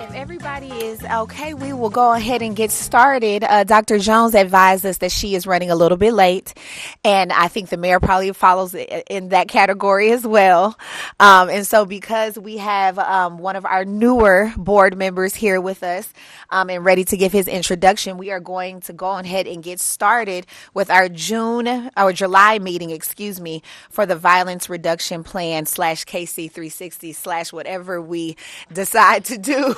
If everybody is okay, we will go ahead and get started. Dr. Jones advised us that she is running a little bit late, and I think the mayor probably follows in that category as well. And so because we have one of our newer board members here with us and ready to give his introduction, we are going to go ahead and get started with our July meeting, for the Violence Reduction Plan / KC 360 / whatever we decide to do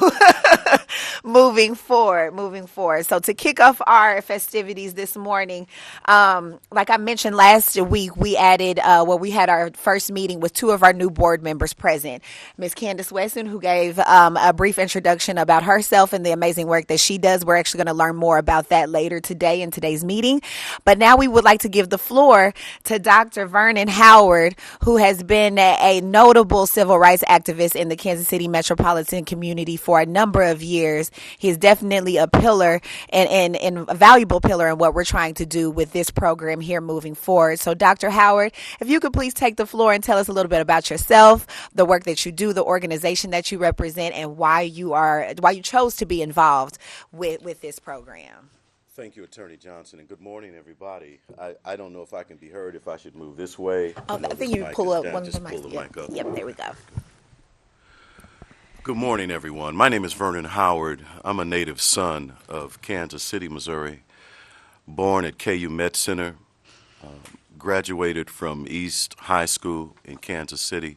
moving forward. So to kick off our festivities this morning, like I mentioned last week, we added, we had our first meeting with two of our new board members present. Ms. Candice Wesson, who gave a brief introduction about herself and the amazing work that she does. We're actually going to learn more about that later today in today's meeting. But now we would like to give the floor to Dr. Vernon Howard, who has been a notable civil rights activist in the Kansas City metropolitan community for a number of years. He is definitely a pillar and a valuable pillar in what we're trying to do with this program here moving forward. So Dr. Howard, if you could please take the floor and tell us a little bit about yourself, the work that you do, the organization that you represent, and why you chose to be involved with this program. Thank you, Attorney Johnson, and good morning, everybody. I don't know if I can be heard, if I should move this way. I think you pull up one of the mics. Mic up. Yep, there we go. Good morning, everyone. My name is Vernon Howard. I'm a native son of Kansas City, Missouri, born at KU Med Center, graduated from East High School in Kansas City,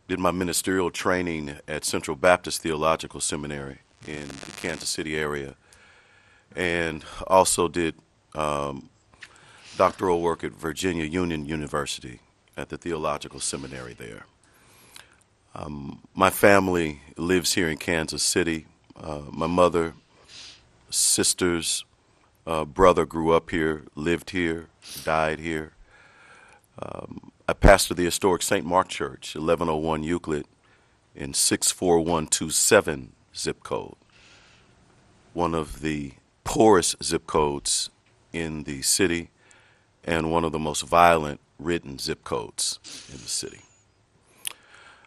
did my ministerial training at Central Baptist Theological Seminary in the Kansas City area, and also did doctoral work at Virginia Union University at the Theological Seminary there. My family lives here in Kansas City. My mother, sisters, brother grew up here, lived here, died here. I pastor the historic St. Mark Church, 1101 Euclid, in 64127 zip code, one of the poorest zip codes in the city and one of the most violent ridden zip codes in the city.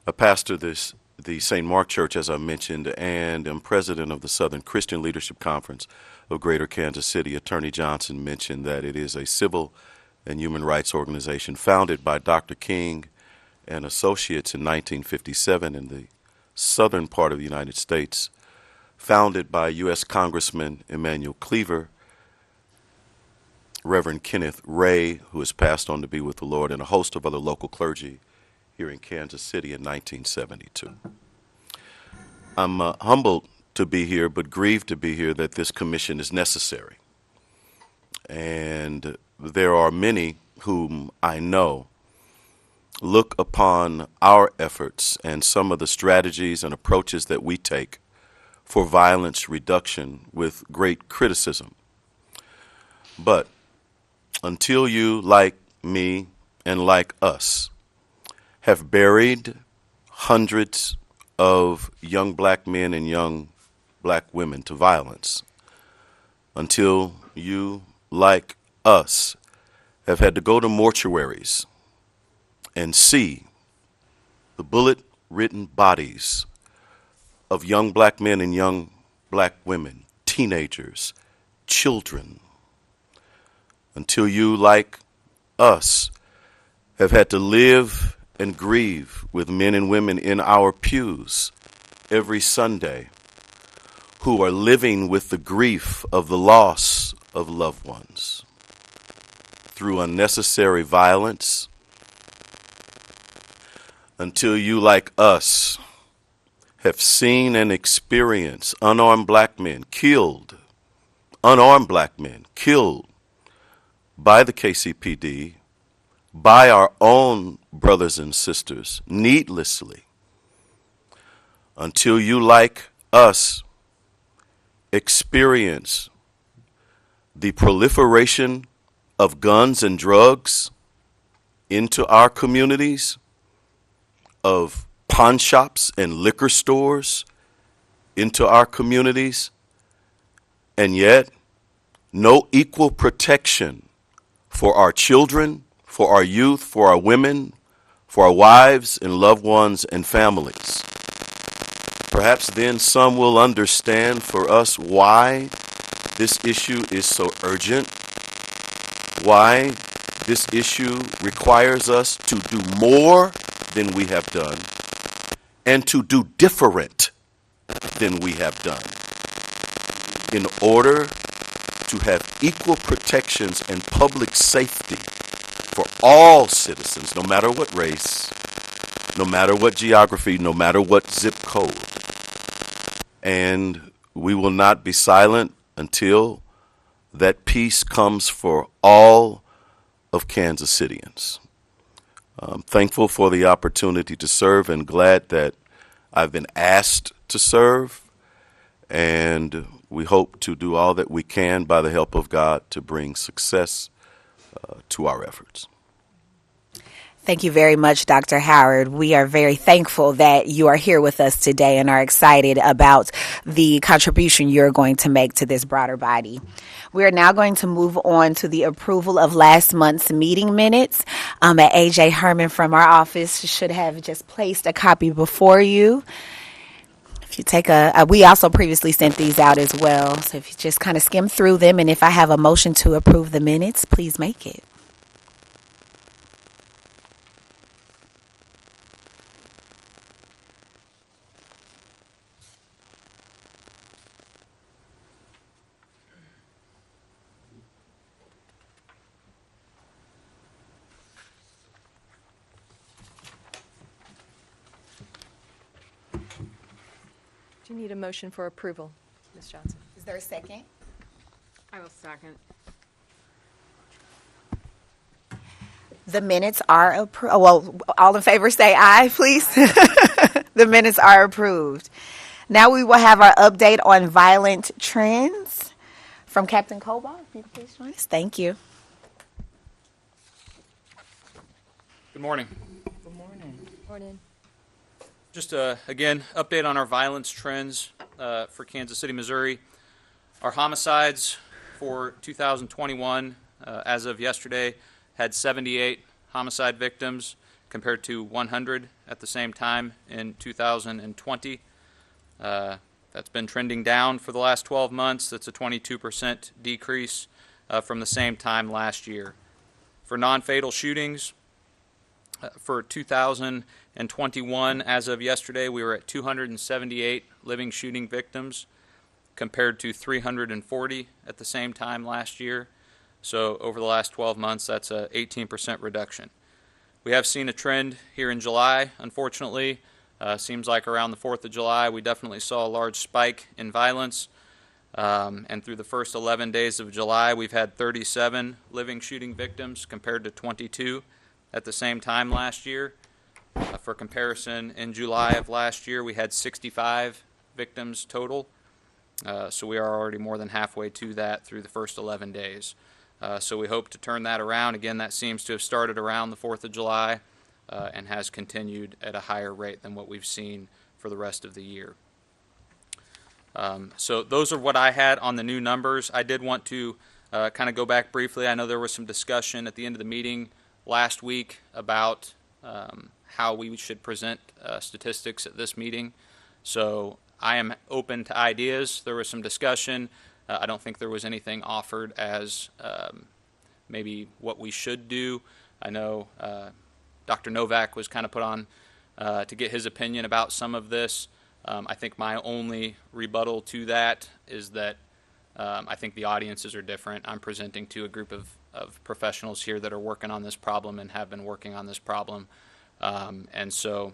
I pastor the St. Mark Church, as I mentioned, and am president of the Southern Christian Leadership Conference of Greater Kansas City. Attorney Johnson mentioned that it is a civil and human rights organization founded by Dr. King and Associates in 1957 in the southern part of the United States, founded by U.S. Congressman Emanuel Cleaver, Reverend Kenneth Ray, who has passed on to be with the Lord, and a host of other local clergy here in Kansas City in 1972. I'm humbled to be here, but grieved to be here that this commission is necessary. And there are many whom I know look upon our efforts and some of the strategies and approaches that we take for violence reduction with great criticism. But until you, like me and like us, have buried hundreds of young black men and young black women to violence, until you, like us, have had to go to mortuaries and see the bullet-ridden bodies of young black men and young black women, teenagers, children, until you, like us, have had to live and grieve with men and women in our pews every Sunday who are living with the grief of the loss of loved ones through unnecessary violence, until you, like us, have seen and experienced unarmed black men killed by the Kcpd, by our own brothers and sisters, needlessly, until you, like us, experience the proliferation of guns and drugs into our communities, of pawn shops and liquor stores into our communities, and yet no equal protection for our children, for our youth, for our women, for our wives and loved ones and families. Perhaps then some will understand for us why this issue is so urgent, why this issue requires us to do more than we have done and to do different than we have done in order to have equal protections and public safety for all citizens, no matter what race, no matter what geography, no matter what zip code. And we will not be silent until that peace comes for all of Kansas Cityans. I'm thankful for the opportunity to serve and glad that I've been asked to serve, and we hope to do all that we can by the help of God to bring success to our efforts. Thank you very much, Dr. Howard. We are very thankful that you are here with us today and are excited about the contribution you're going to make to this broader body. We are now going to move on to the approval of last month's meeting minutes. AJ Herman from our office should have just placed a copy before you. If you take we also previously sent these out as well. So if you just kind of skim through them, and if I have a motion to approve the minutes, please make it. Do you need a motion for approval, Ms. Johnson? Is there a second? I will second. The minutes are approved. Well, all in favor say aye, please. The minutes are approved. Now we will have our update on violent trends from Captain Cobalt. If you could please join us. Thank you. Good morning. Good morning. Morning. Just again, update on our violence trends for Kansas City, Missouri. Our homicides for 2021, as of yesterday, had 78 homicide victims compared to 100 at the same time in 2020. That's been trending down for the last 12 months. That's a 22% decrease from the same time last year. For non-fatal shootings, for 2021, as of yesterday, we were at 278 living shooting victims compared to 340 at the same time last year. So over the last 12 months, that's a 18% reduction. We have seen a trend here in July, unfortunately. Seems like around the 4th of July, we definitely saw a large spike in violence. And through the first 11 days of July, we've had 37 living shooting victims compared to 22 at the same time last year. For comparison, in July of last year, we had 65 victims total. So we are already more than halfway to that through the first 11 days. So we hope to turn that around. Again, that seems to have started around the 4th of July and has continued at a higher rate than what we've seen for the rest of the year. So those are what I had on the new numbers. I did want to kind of go back briefly. I know there was some discussion at the end of the meeting last week about how we should present statistics at this meeting. So I am open to ideas. There was some discussion. I don't think there was anything offered as maybe what we should do. I know Dr. Novak was kind of put on to get his opinion about some of this. I think my only rebuttal to that is that I think the audiences are different. I'm presenting to a group of professionals here that are working on this problem and have been working on this problem. And so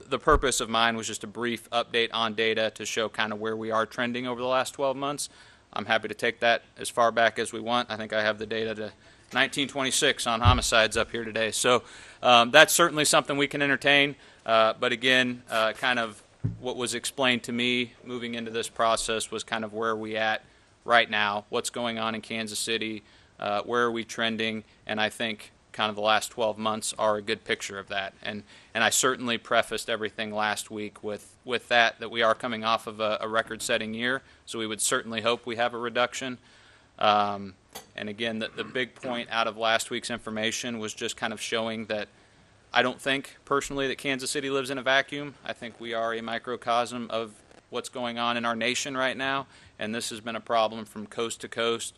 the purpose of mine was just a brief update on data to show kind of where we are trending over the last 12 months. I'm happy to take that as far back as we want. I think I have the data to 1926 on homicides up here today. So that's certainly something we can entertain. But again, kind of what was explained to me moving into this process was kind of where are we at right now, what's going on in Kansas City, where are we trending, and I think kind of the last 12 months are a good picture of that. And I certainly prefaced everything last week with that we are coming off of a record-setting year, so we would certainly hope we have a reduction. And again, the big point out of last week's information was just kind of showing that I don't think personally that Kansas City lives in a vacuum. I think we are a microcosm of what's going on in our nation right now, and this has been a problem from coast to coast,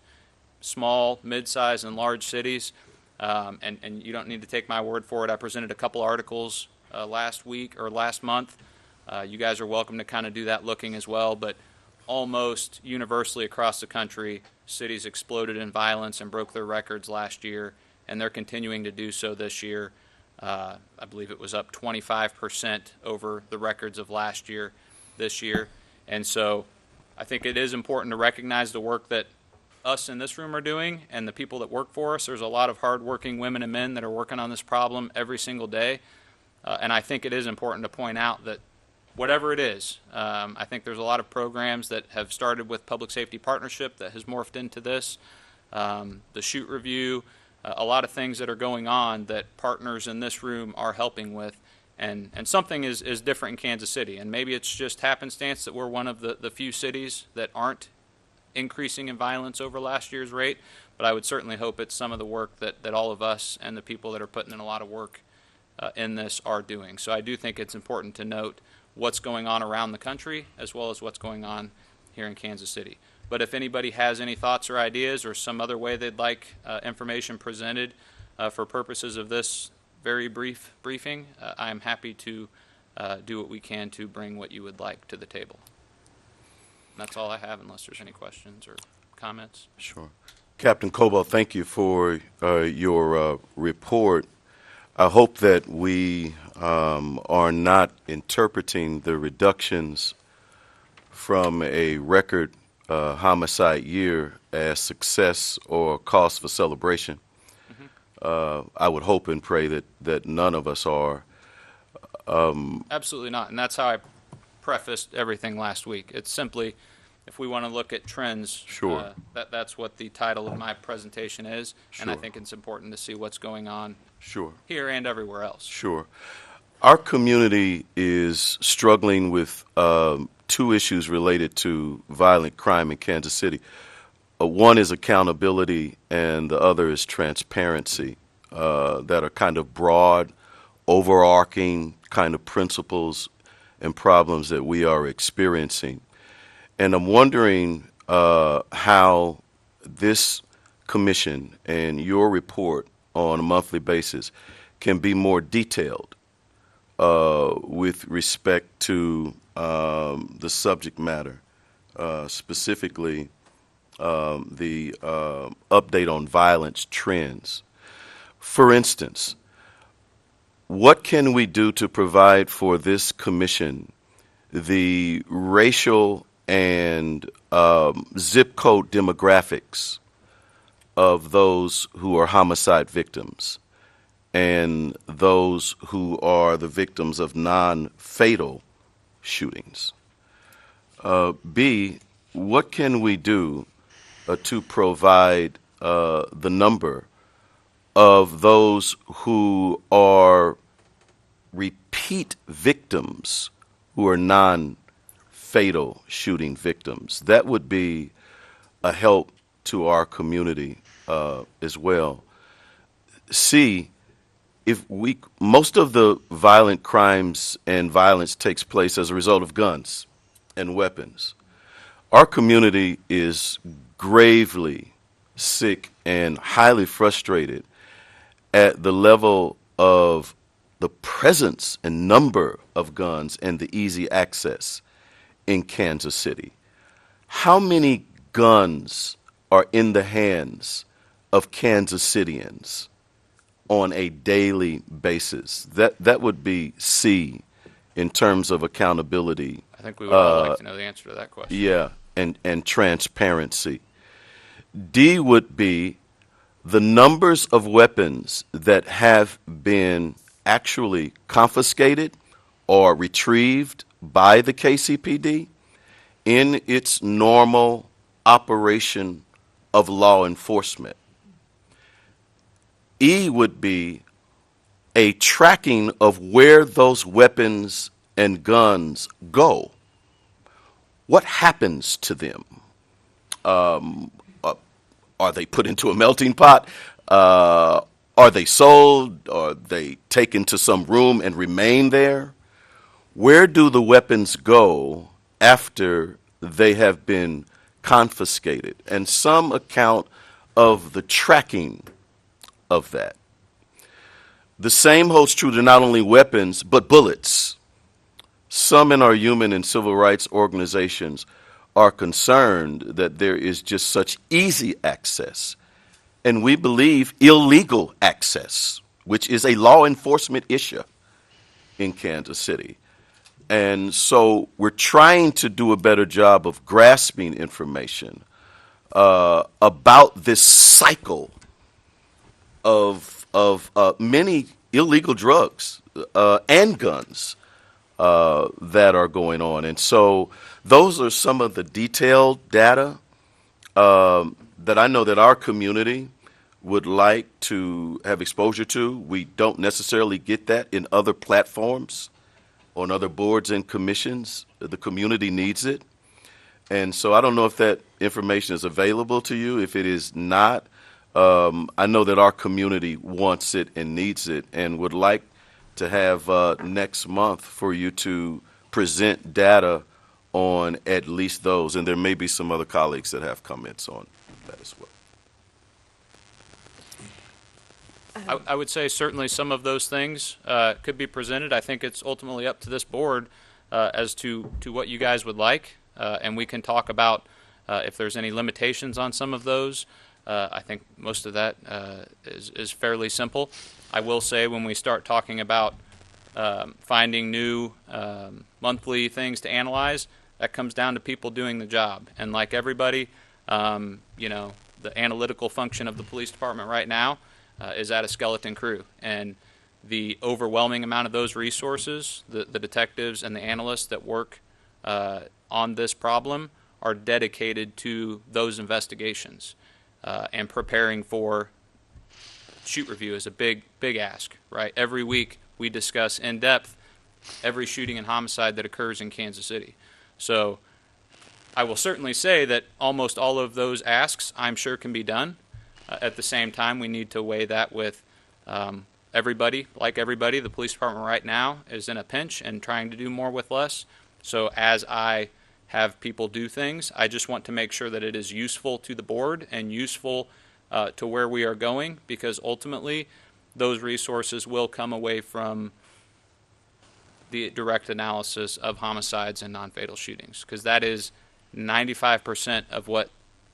small, mid-sized, and large cities. And you don't need to take my word for it. I presented a couple articles last week or last month. You guys are welcome to kind of do that looking as well, but almost universally across the country, cities exploded in violence and broke their records last year, and they're continuing to do so this year. I believe it was up 25% over the records of last year, this year. And so I think it is important to recognize the work that us in this room are doing and the people that work for us. There's a lot of hardworking women and men that are working on this problem every single day. And I think it is important to point out that whatever it is, I think there's a lot of programs that have started with Public Safety Partnership that has morphed into this, the shoot review, a lot of things that are going on that partners in this room are helping with. And something is different in Kansas City. And maybe it's just happenstance that we're one of the few cities that aren't increasing in violence over last year's rate. But I would certainly hope it's some of the work that all of us and the people that are putting in a lot of work in this are doing. So I do think it's important to note what's going on around the country as well as what's going on here in Kansas City. But if anybody has any thoughts or ideas or some other way they'd like information presented for purposes of this very brief briefing, I am happy to do what we can to bring what you would like to the table. And that's all I have unless there's any questions or comments. Sure. Captain Cobo, thank you for your report. I hope that we are not interpreting the reductions from a record homicide year as success or cause for celebration. I would hope and pray that none of us are. Absolutely not. And that's how I prefaced everything last week. It's simply, if we want to look at trends, Sure. That's what the title of my presentation is. And I Sure. think it's important to see what's going on Sure. here and everywhere else. Sure. Our community is struggling with two issues related to violent crime in Kansas City. One is accountability, and the other is transparency, that are kind of broad, overarching kind of principles and problems that we are experiencing. And I'm wondering how this commission and your report on a monthly basis can be more detailed with respect to the subject matter, specifically the update on violence trends. For instance, what can we do to provide for this commission the racial and zip code demographics of those who are homicide victims and those who are the victims of non-fatal shootings? B, what can we do to provide the number of those who are repeat victims who are non-fatal shooting victims? That would be a help to our community as well. C, most of the violent crimes and violence takes place as a result of guns and weapons. Our community is gravely sick and highly frustrated at the level of the presence and number of guns and the easy access in Kansas City. How many guns are in the hands of Kansas Cityans on a daily basis? That would be C in terms of accountability. I think we would all like to know the answer to that question. Yeah, and transparency. D would be the numbers of weapons that have been actually confiscated or retrieved by the Kcpd in its normal operation of law enforcement. E would be a tracking of where those weapons and guns go. What happens to them? Are they put into a melting pot? Are Are they sold? Are they taken to some room and remain there? Where do the weapons go after they have been confiscated? And some account of the tracking of that. The same holds true to not only weapons, but bullets. Some in our human and civil rights organizations are concerned that there is just such easy access, and we believe illegal access, which is a law enforcement issue in Kansas City. And so we're trying to do a better job of grasping information about this cycle of many illegal drugs and guns that are going on. And so those are some of the detailed data that I know that our community would like to have exposure to. We don't necessarily get that in other platforms, on other boards and commissions. The community needs it. And so I don't know if that information is available to you. If it is not, I know that our community wants it and needs it and would like to have next month for you to present data on at least those. And there may be some other colleagues that have comments on that as well. I would say certainly some of those things could be presented. I think it's ultimately up to this board as to what you guys would like, and we can talk about if there's any limitations on some of those. I think most of that is fairly simple. I will say when we start talking about finding new monthly things to analyze, that comes down to people doing the job. And like everybody, you know, the analytical function of the police department right now is at a skeleton crew, and the overwhelming amount of those resources, the detectives and the analysts that work on this problem are dedicated to those investigations, and preparing for shoot review is a big ask, right? Every week we discuss in depth every shooting and homicide that occurs in Kansas City. So I will certainly say that almost all of those asks I'm sure can be done. At the same time, we need to weigh that with everybody. Like everybody, the police department right now is in a pinch and trying to do more with less. So as I have people do things, I just want to make sure that it is useful to the board and useful to where we are going, because ultimately those resources will come away from the direct analysis of homicides and non-fatal shootings, because that is 95% of what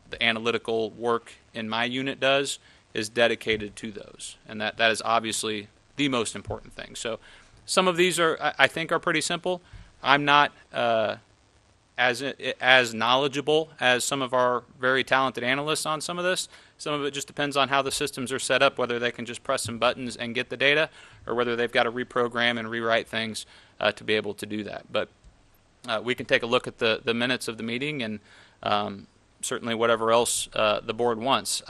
the analytical work in my unit does is dedicated to those, and that is obviously the most important thing. So some of these are, I think, are pretty simple. I'm not as knowledgeable as some of our very talented analysts on some of this. Some of it just depends on how the systems are set up, whether they can just press some buttons and get the data, or whether they've got to reprogram and rewrite things to be able to do that. But we can take a look at the minutes of the meeting and certainly whatever else the board wants.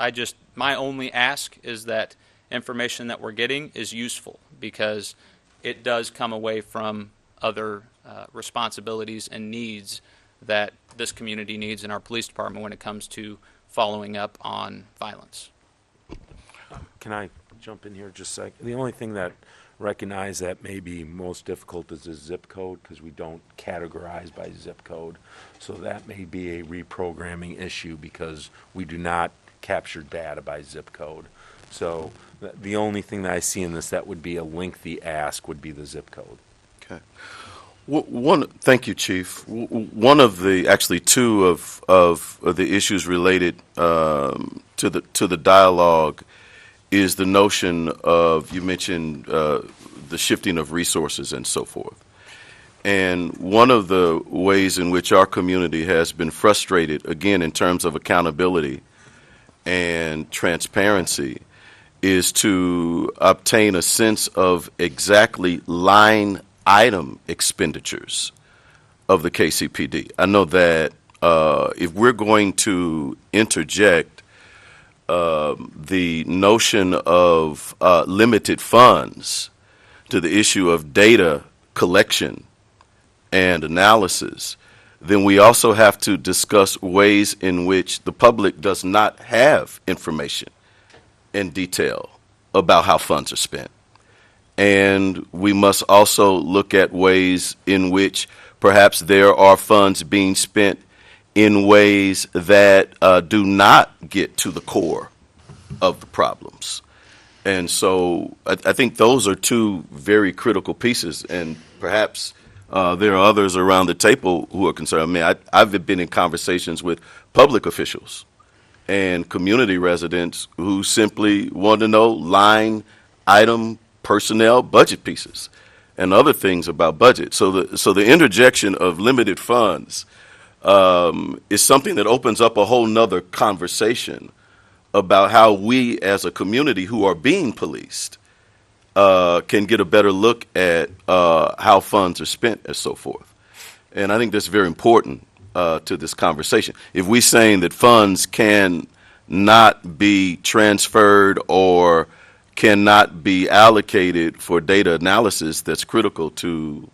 My only ask is that information that we're getting is useful, because it does come away from other responsibilities and needs that this community needs in our police department when it comes to following up on violence. Can I jump in here just a sec? The only thing that recognize that may be most difficult is the zip code, because we don't categorize by zip code. So that may be a reprogramming issue, because we do not capture data by zip code. So the only thing that I see in this that would be a lengthy ask would be the zip code. Okay. Thank you, Chief. One of the, actually two of the issues related to the dialogue is the notion of, you mentioned the shifting of resources and so forth. And one of the ways in which our community has been frustrated, again, in terms of accountability and transparency, is to obtain a sense of exactly line item expenditures of the Kcpd. I know that if we're going to interject the notion of limited funds to the issue of data collection and analysis, then we also have to discuss ways in which the public does not have information in detail about how funds are spent. And we must also look at ways in which perhaps there are funds being spent in ways that do not get to the core of the problems. And so I think those are two very critical pieces, and perhaps there are others around the table who are concerned. I mean, I've been in conversations with public officials and community residents who simply want to know line item personnel budget pieces and other things about budget. So the interjection of limited funds is something that opens up a whole nother conversation about how we as a community who are being policed can get a better look at how funds are spent and so forth. And I think that's very important to this conversation. If we're saying that funds can not be transferred or cannot be allocated for data analysis that's critical to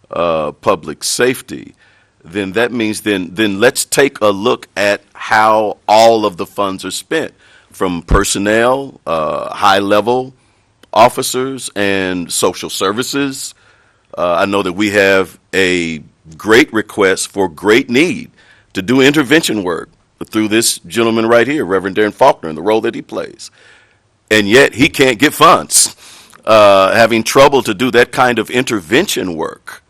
public safety, then that means then let's take a look at how all of the funds are spent, from personnel, high-level officers, and social services. I know that we have a great request for great need to do intervention work through this gentleman right here, Reverend Darren Faulkner, and the role that he plays. And yet he can't get funds, having trouble to do that kind of intervention work.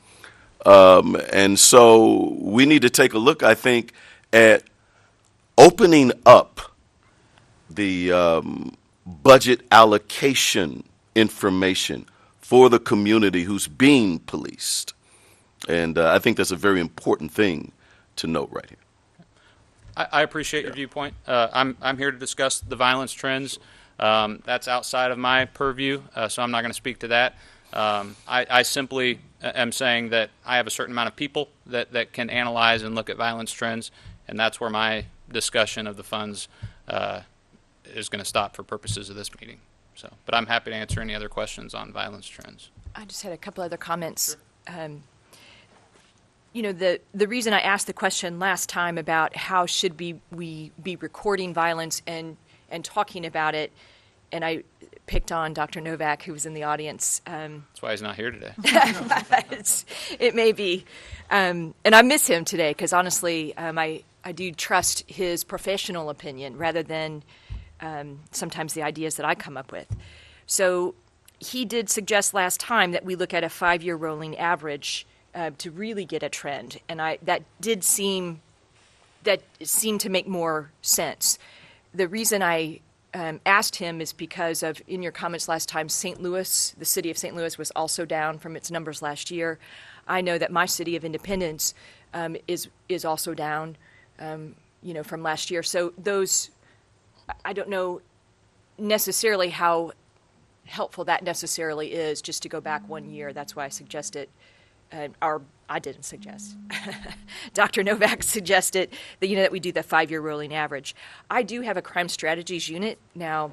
And so we need to take a look, I think, at opening up the budget allocation information for the community who's being policed. And I think that's a very important thing to note right here. I appreciate your viewpoint. I'm here to discuss the violence trends. That's outside of my purview, so I'm not going to speak to that. I simply am saying that I have a certain amount of people that can analyze and look at violence trends, and that's where my discussion of the funds is going to stop for purposes of this meeting. So, but I'm happy to answer any other questions on violence trends. I just had a couple other comments. You know, the reason I asked the question last time about how should we be recording violence and talking about it, and I picked on Dr. Novak, who was in the audience. That's why he's not here today. It may be. And I miss him today because, honestly, I do trust his professional opinion rather than sometimes the ideas that I come up with. So he did suggest last time that we look at a 5-year rolling average to really get a trend, and that seemed to make more sense. The reason I asked him is because of, in your comments last time, St. Louis, the city of St. Louis was also down from its numbers last year. I know that my city of Independence is also down, from last year. So those, I don't know necessarily how helpful that necessarily is just to go back 1 year. That's why I suggested, I didn't suggest. Dr. Novak suggested that we do the 5-year rolling average. I do have a crime strategies unit now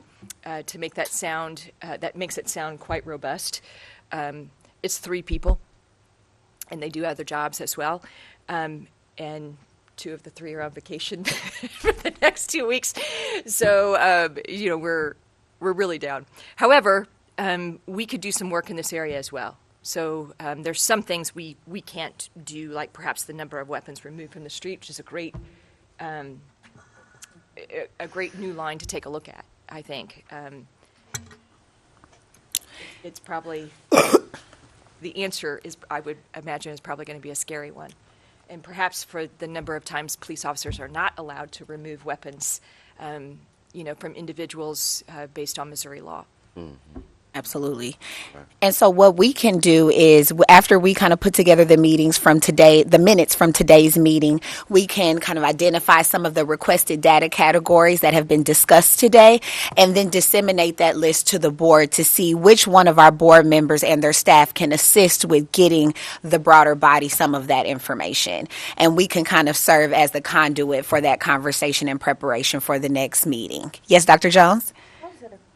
to make that sound, that makes it sound quite robust. It's 3 people, and they do other jobs as well. And 2 of the 3 are on vacation for the next 2 weeks. So, we're really down. However, we could do some work in this area as well. So there's some things we can't do, like perhaps the number of weapons removed from the street, which is a great new line to take a look at, I think. It's probably, the answer is, I would imagine, is probably going to be a scary one. And perhaps for the number of times police officers are not allowed to remove weapons, from individuals based on Missouri law. Mm-hmm. Absolutely. And so what we can do is, after we kind of put together the minutes from today's meeting, we can kind of identify some of the requested data categories that have been discussed today, and then disseminate that list to the board to see which one of our board members and their staff can assist with getting the broader body some of that information. And we can kind of serve as the conduit for that conversation in preparation for the next meeting. Yes, Dr. Jones?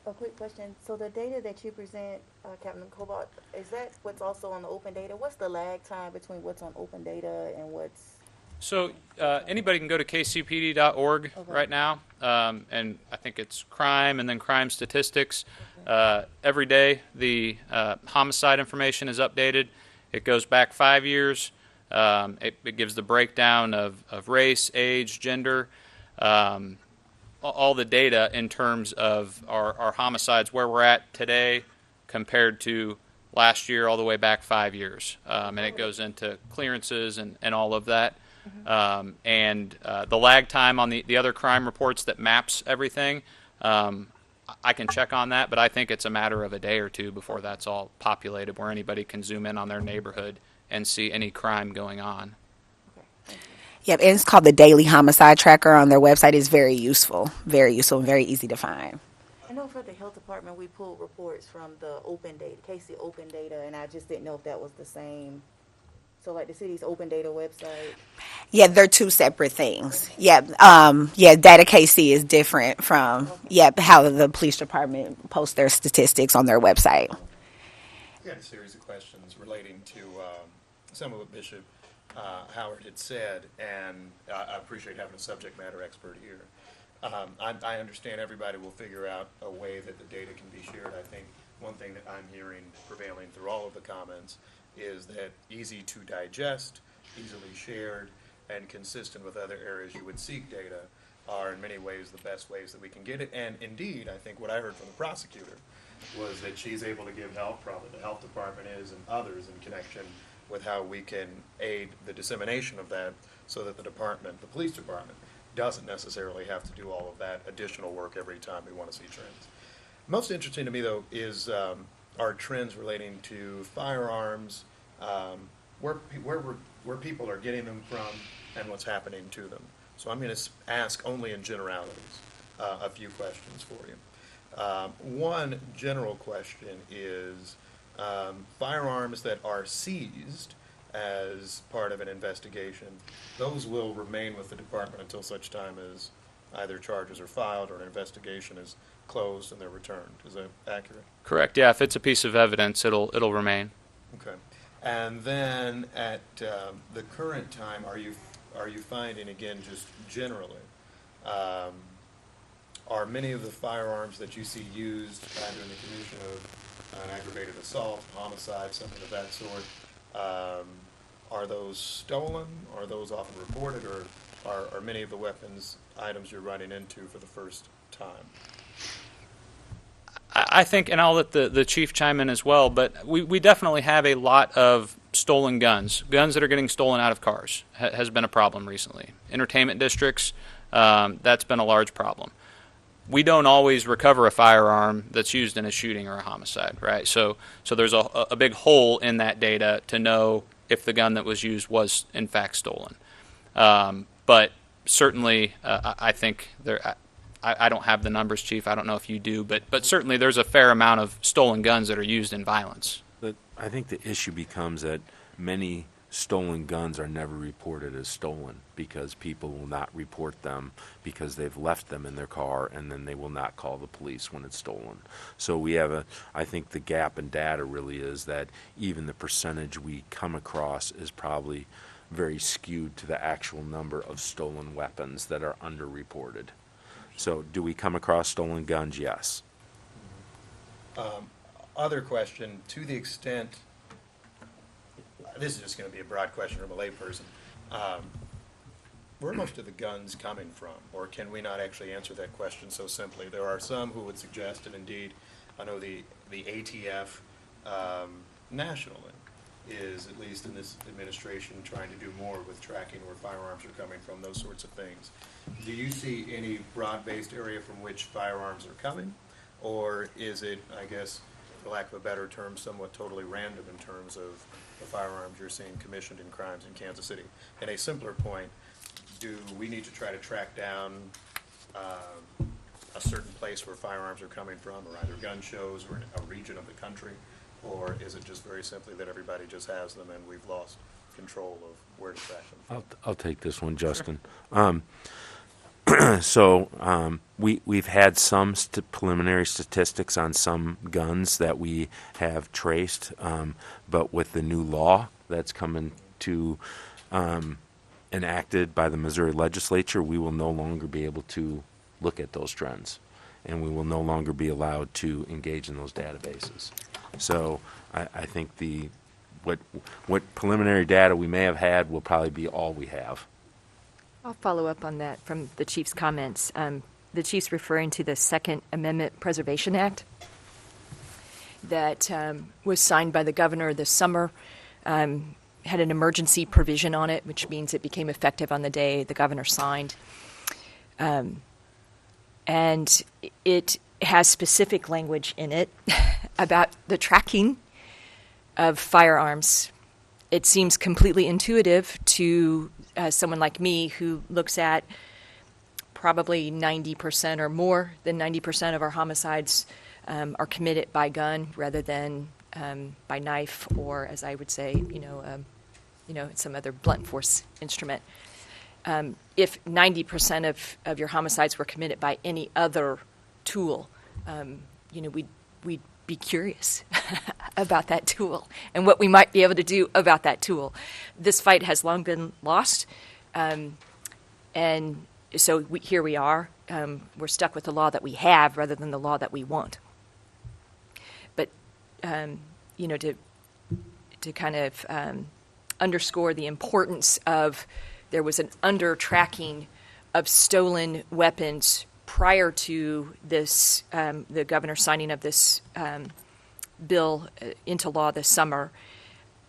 A quick question. So the data that you present, Captain Cobalt, is that what's also on the open data? What's the lag time between what's on open data and what's... So anybody can go to kcpd.org right now, and I think it's crime and then crime statistics. Every day, the homicide information is updated. It goes back 5 years. It gives the breakdown of race, age, gender, all the data in terms of our homicides, where we're at today compared to last year, all the way back 5 years. And it goes into clearances and all of that. And the lag time on the other crime reports that maps everything, I can check on that, but I think it's a matter of a day or two before that's all populated, where anybody can zoom in on their neighborhood and see any crime going on. Yep, and it's called the Daily Homicide Tracker on their website. It's very useful and very easy to find. I know for the health department, we pulled reports from the open data, KC open data, and I just didn't know if that was the same. So like the city's open data website. Yeah, they're two separate things. Yep. Data KC is different from how the police department posts their statistics on their website. I got a series of questions relating to some of what Bishop Howard had said, and I appreciate having a subject matter expert here. I understand everybody will figure out a way that the data can be shared. I think one thing that I'm hearing prevailing through all of the comments is that easy to digest, easily shared, and consistent with other areas you would seek data are in many ways the best ways that we can get it. And indeed, I think what I heard from the prosecutor was that she's able to give help, probably the health department is, and others in connection with how we can aid the dissemination of that so that the police department, doesn't necessarily have to do all of that additional work every time we want to see trends. Most interesting to me, though, is our trends relating to firearms, where people are getting them from, and what's happening to them. So I'm going to ask only in generalities a few questions for you. One general question is firearms that are seized as part of an investigation, those will remain with the department until such time as either charges are filed or an investigation is closed and they're returned. Is that accurate? Correct. Yeah, if it's a piece of evidence, it'll remain. Okay. And then at the current time, are you finding, again, just generally, are many of the firearms that you see used either in the commission of an aggravated assault, homicide, something of that sort, are those stolen? Are those often reported, or are many of the weapons items you're running into for the first time? I think, and I'll let the chief chime in as well, but we definitely have a lot of stolen guns. Guns that are getting stolen out of cars has been a problem recently. Entertainment districts, that's been a large problem. We don't always recover a firearm that's used in a shooting or a homicide, right? So there's a big hole in that data to know if the gun that was used was in fact stolen. But certainly, I think I don't have the numbers, Chief. I don't know if you do, but certainly there's a fair amount of stolen guns that are used in violence. I think the issue becomes that many stolen guns are never reported as stolen because people will not report them because they've left them in their car, and then they will not call the police when it's stolen. So we have I think the gap in data really is that even the percentage we come across is probably very skewed to the actual number of stolen weapons that are underreported. So do we come across stolen guns? Yes. Other question, to the extent, this is just going to be a broad question from a layperson, where are most of the guns coming from? Or can we not actually answer that question so simply? There are some who would suggest, and indeed, I know the ATF nationally is, at least in this administration, trying to do more with tracking where firearms are coming from, those sorts of things. Do you see any broad-based area from which firearms are coming? Or is it, I guess, for lack of a better term, somewhat totally random in terms of the firearms you're seeing commissioned in crimes in Kansas City? And a simpler point, do we need to try to track down a certain place where firearms are coming from, or either gun shows or in a region of the country? Or is it just very simply that everybody just has them and we've lost control of where to track them? I'll take this one, Justin. So we've had some preliminary statistics on some guns that we have traced, but with the new law that's coming to enacted by the Missouri legislature, we will no longer be able to look at those trends. and we will no longer be allowed to engage in those databases. So I think what preliminary data we may have had will probably be all we have. I'll follow up on that from the chief's comments. The chief's referring to the Second Amendment Preservation Act that was signed by the governor this summer, had an emergency provision on it, which means it became effective on the day the governor signed. And it has specific language in it about the tracking of firearms. It seems completely intuitive to someone like me who looks at probably 90% or more than 90% of our homicides are committed by gun rather than by knife or, as I would say, some other blunt force instrument. If 90% of your homicides were committed by any other tool, we'd be curious about that tool and what we might be able to do about that tool. This fight has long been lost, and so here we are. We're stuck with the law that we have rather than the law that we want. But to kind of underscore the importance of there was an under-tracking of stolen weapons prior to this, the governor signing of this bill into law this summer,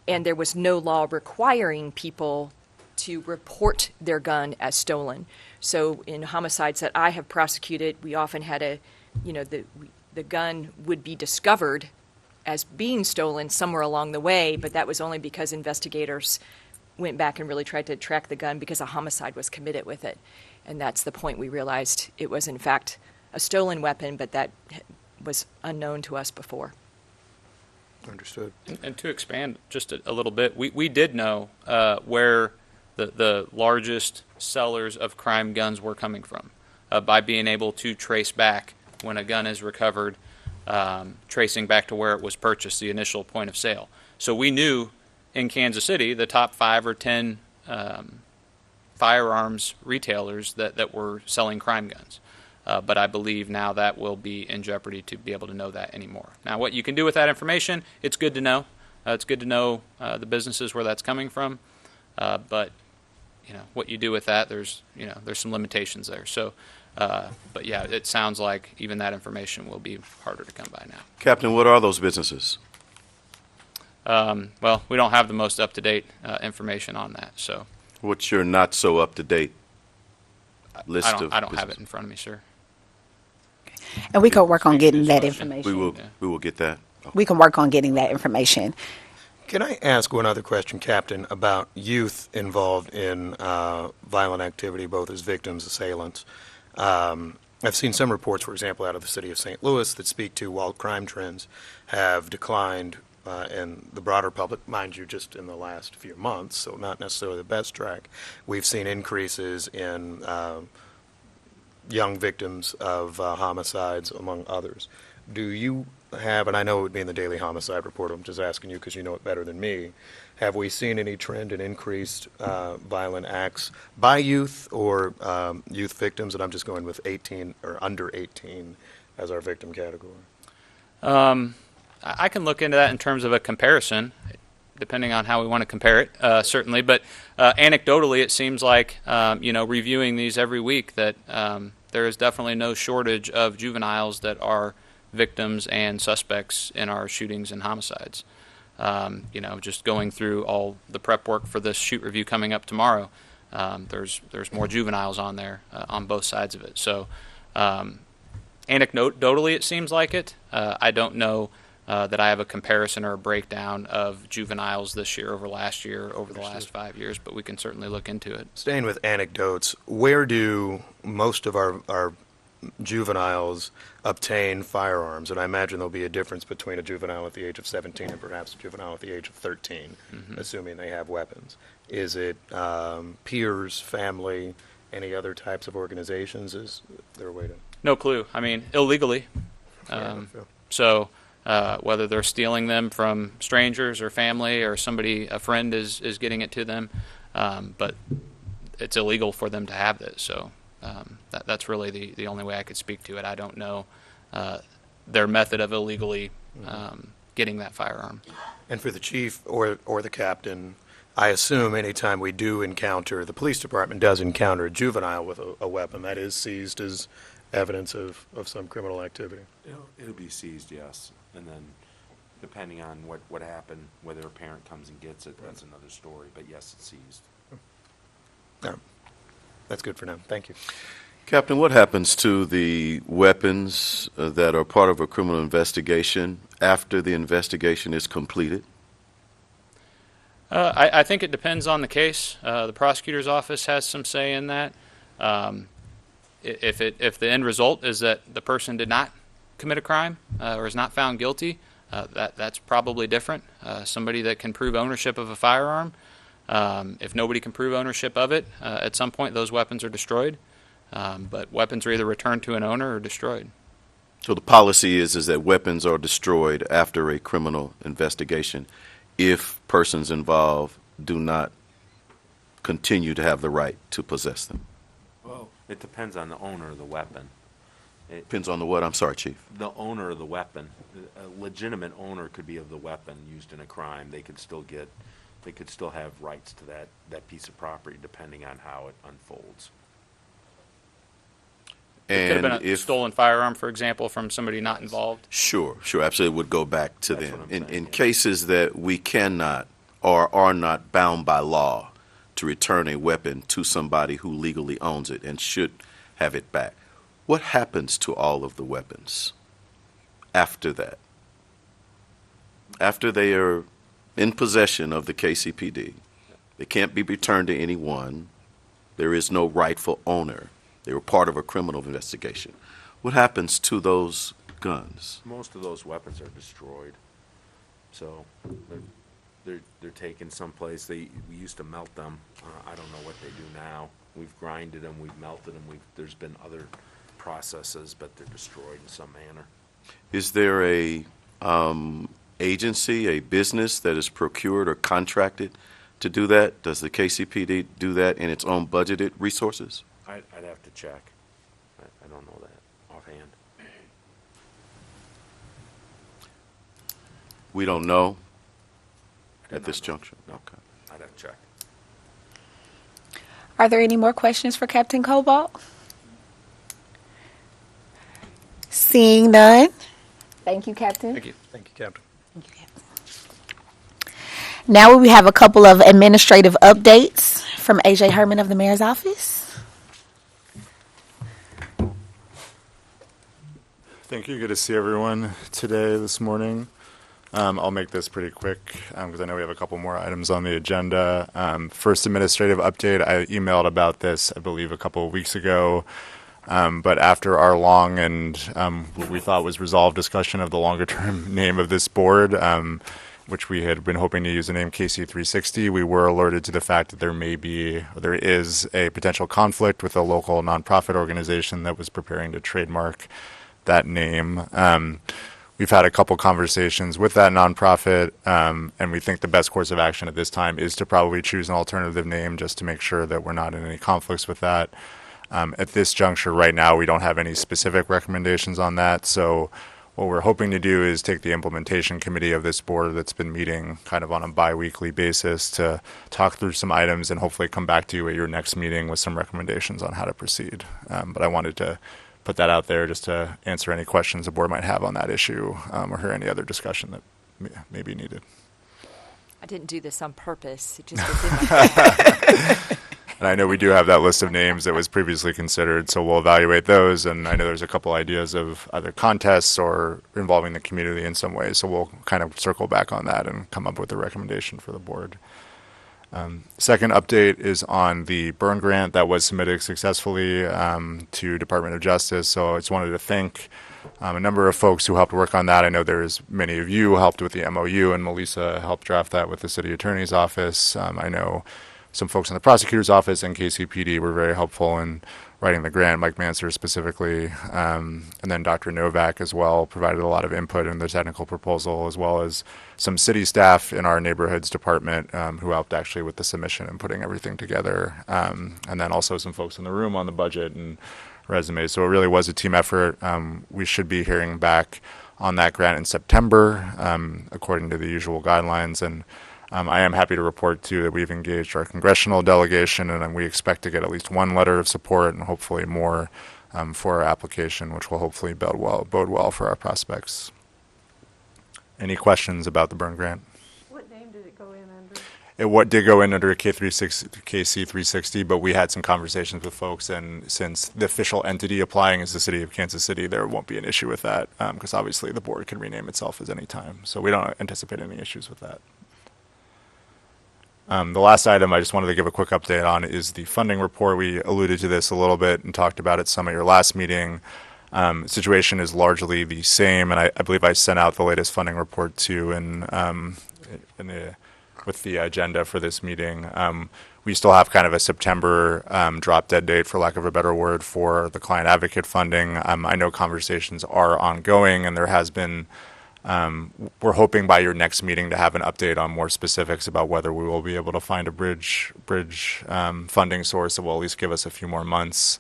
and there was no law requiring people to report their gun as stolen. So in homicides that I have prosecuted, we often had the gun would be discovered as being stolen somewhere along the way, but that was only because investigators went back and really tried to track the gun because a homicide was committed with it. And that's the point we realized it was, in fact, a stolen weapon, but that was unknown to us before. Understood. And to expand just a little bit, we did know where the largest sellers of crime guns were coming from by being able to trace back when a gun is recovered, tracing back to where it was purchased, the initial point of sale. So we knew in Kansas City the top 5 or 10 firearms retailers that were selling crime guns. But I believe now that will be in jeopardy to be able to know that anymore. Now, what you can do with that information, it's good to know. It's good to know the businesses where that's coming from. But what you do with that, there's some limitations there. So, but yeah, it sounds like even that information will be harder to come by now. Captain, what are those businesses? Well, we don't have the most up-to-date information on that. So, What's your not so up-to-date list of I don't have businesses? it in front of me, sir. And we can work on getting that information. We will get that. Okay. We can work on getting that information. Can I ask one other question, Captain, about youth involved in violent activity, both as victims, assailants? I've seen some reports, for example, out of the city of St. Louis that speak to while crime trends have declined in the broader public, mind you, just in the last few months, so not necessarily the best track. We've seen increases in young victims of homicides, among others. Do you have, and I know it would be in the daily homicide report, I'm just asking you because you know it better than me, have we seen any trend in increased violent acts by youth or youth victims? And I'm just going with 18 or under 18 as our victim category. I can look into that in terms of a comparison, depending on how we want to compare it, certainly. But anecdotally, it seems like, reviewing these every week, that there is definitely no shortage of juveniles that are victims and suspects in our shootings and homicides. Just going through all the prep work for this shoot review coming up tomorrow, there's more juveniles on there on both sides of it. So anecdotally, it seems like it. I don't know that I have a comparison or a breakdown of juveniles this year over last year, over the last 5 years, but we can certainly look into it. Staying with anecdotes, where do most of our juveniles obtain firearms? And I imagine there'll be a difference between a juvenile at the age of 17 and perhaps a juvenile at the age of 13, assuming they have weapons. Is it peers, family, any other types of organizations? Is there a way to... No clue. I mean, illegally. So whether they're stealing them from strangers or family or somebody, a friend is getting it to them, but it's illegal for them to have this. So That's really the only way I could speak to it. I don't know their method of illegally getting that firearm. And for the chief or the captain, I assume anytime we do encounter, the police department does encounter a juvenile with a weapon, that is seized as evidence of some criminal activity. It'll be seized, yes. And then depending on what happened, whether a parent comes and gets it, that's another story. But yes, it's seized. All right. That's good for now. Thank you. Captain, what happens to the weapons that are part of a criminal investigation after the investigation is completed? I think it depends on the case. The prosecutor's office has some say in that. If the end result is that the person did not commit a crime or is not found guilty, that's probably different. Somebody that can prove ownership of a firearm, if nobody can prove ownership of it, at some point those weapons are destroyed. But weapons are either returned to an owner or destroyed. So the policy is that weapons are destroyed after a criminal investigation if persons involved do not continue to have the right to possess them. Well, it depends on the owner of the weapon. Depends on the what? I'm sorry, Chief. The owner of the weapon. A legitimate owner could be of the weapon used in a crime. They could still have rights to that piece of property depending on how it unfolds. It could have been a if stolen firearm, for example, from somebody not involved. Sure, absolutely would go back to That's them. what I'm saying, In yeah. cases that we cannot or are not bound by law to return a weapon to somebody who legally owns it and should have it back, what happens to all of the weapons after that? After they are in possession of the Kcpd, they can't be returned to anyone. There is no rightful owner. They were part of a criminal investigation. What happens to those guns? Most of those weapons are destroyed. So they're taken someplace. We used to melt them. I don't know what they do now. We've grinded them, we've melted them. There's been other processes, but they're destroyed in some manner. Is there a agency, a business that is procured or contracted to do that? Does the Kcpd do that in its own budgeted resources? I'd have to check. I don't know that offhand. We don't know I at do this not know. juncture. No. Okay. I'd have to check. Are there any more questions for Captain Cobalt? Seeing none. Thank you, Captain. Thank you. Thank you, Captain. Now we have a couple of administrative updates from AJ Herman of the Mayor's Office. Thank you. Good to see everyone today, this morning. I'll make this pretty quick because I know we have a couple more items on the agenda. First administrative update, I emailed about this, I believe, a couple of weeks ago. But after our long and what we thought was resolved discussion of the longer-term name of this board, which we had been hoping to use the name KC360, we were alerted to the fact that there is a potential conflict with a local nonprofit organization that was preparing to trademark that name. We've had a couple conversations with that nonprofit, and we think the best course of action at this time is to probably choose an alternative name just to make sure that we're not in any conflicts with that. At this juncture right now, we don't have any specific recommendations on that, so what we're hoping to do is take the implementation committee of this board that's been meeting kind of on a bi-weekly basis to talk through some items and hopefully come back to you at your next meeting with some recommendations on how to proceed. But I wanted to put that out there just to answer any questions the board might have on that issue or hear any other discussion that may be needed. I didn't do this on purpose. It just was in my head. And I know we do have that list of names that was previously considered, so we'll evaluate those. And I know there's a couple ideas of either contests or involving the community in some way, so we'll kind of circle back on that and come up with a recommendation for the board. Second update is on the burn grant that was submitted successfully to Department of Justice. So I just wanted to thank a number of folks who helped work on that. I know there's many of you who helped with the MOU, and Melissa helped draft that with the City Attorney's Office. I know some folks in the prosecutor's office and KCPD were very helpful in writing the grant, Mike Manser specifically, and then Dr. Novak as well provided a lot of input in the technical proposal, as well as some city staff in our neighborhoods department who helped actually with the submission and putting everything together, and then also some folks in the room on the budget and resumes. So it really was a team effort. We should be hearing back on that grant in September, according to the usual guidelines, and I am happy to report, too, that we've engaged our congressional delegation, and we expect to get at least one letter of support and hopefully more for our application, which will hopefully bode well for our prospects. Any questions about the burn grant? What name did it go in under? It did go in under KC360, but we had some conversations with folks, and since the official entity applying is the city of Kansas City, there won't be an issue with that, because obviously the board can rename itself at any time. So we don't anticipate any issues with that. The last item I just wanted to give a quick update on is the funding report. We alluded to this a little bit and talked about it some at your last meeting. Situation is largely the same, and I believe I sent out the latest funding report too with the agenda for this meeting. We still have kind of a September drop dead date, for lack of a better word, for the client advocate funding. I know conversations are ongoing, and there has been we're hoping by your next meeting to have an update on more specifics about whether we will be able to find a bridge funding source that will at least give us a few more months,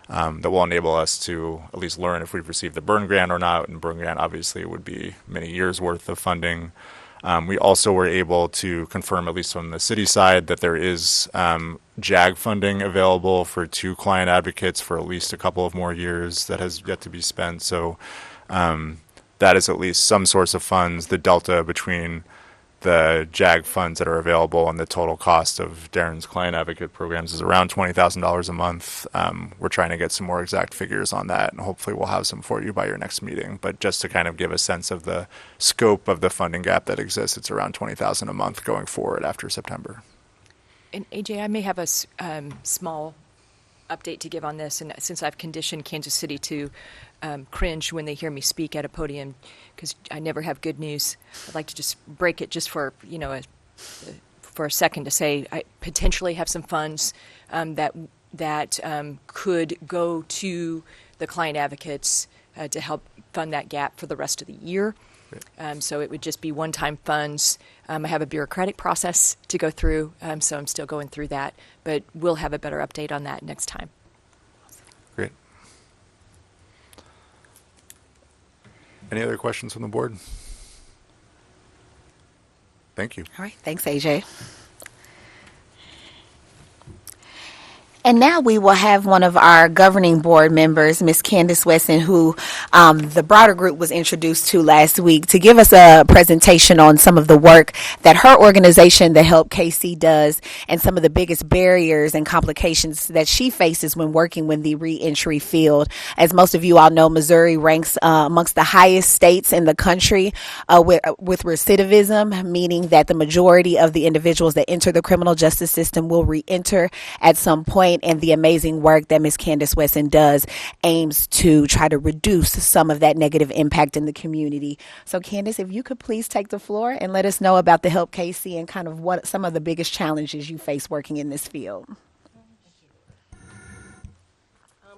that will enable us to at least learn if we've received the burn grant or not. And burn grant obviously would be many years worth of funding. We also were able to confirm, at least from the city side, that there is JAG funding available for 2 client advocates for at least a couple of more years that has yet to be spent. So that is at least some source of funds. The delta between the JAG funds that are available and the total cost of Darren's client advocate programs is around $20,000 a month. We're trying to get some more exact figures on that, and hopefully we'll have some for you by your next meeting. But just to kind of give a sense of the scope of the funding gap that exists, it's around $20,000 a month going forward after September. And AJ, I may have a small update to give on this, and since I've conditioned Kansas City to cringe when they hear me speak at a podium, because I never have good news, I'd like to just break it just for for a second to say I potentially have some funds that could go to the client advocates to help fund that gap for the rest of the year. So it would just be one-time funds. I have a bureaucratic process to go through, so I'm still going through that, but we'll have a better update on that next time. Great. Any other questions from the board? Thank you. All right. Thanks, AJ. And now we will have one of our governing board members, Ms. Candice Wesson, who the broader group was introduced to last week, to give us a presentation on some of the work that her organization, the Help KC, does, and some of the biggest barriers and complications that she faces when working with the reentry field. As most of you all know, Missouri ranks amongst the highest states in the country with recidivism, meaning that the majority of the individuals that enter the criminal justice system will reenter at some point. And the amazing work that Ms. Candice Wesson does aims to try to reduce some of that negative impact in the community. So Candice, if you could please take the floor and let us know about the Help KC and kind of what some of the biggest challenges you face working in this field.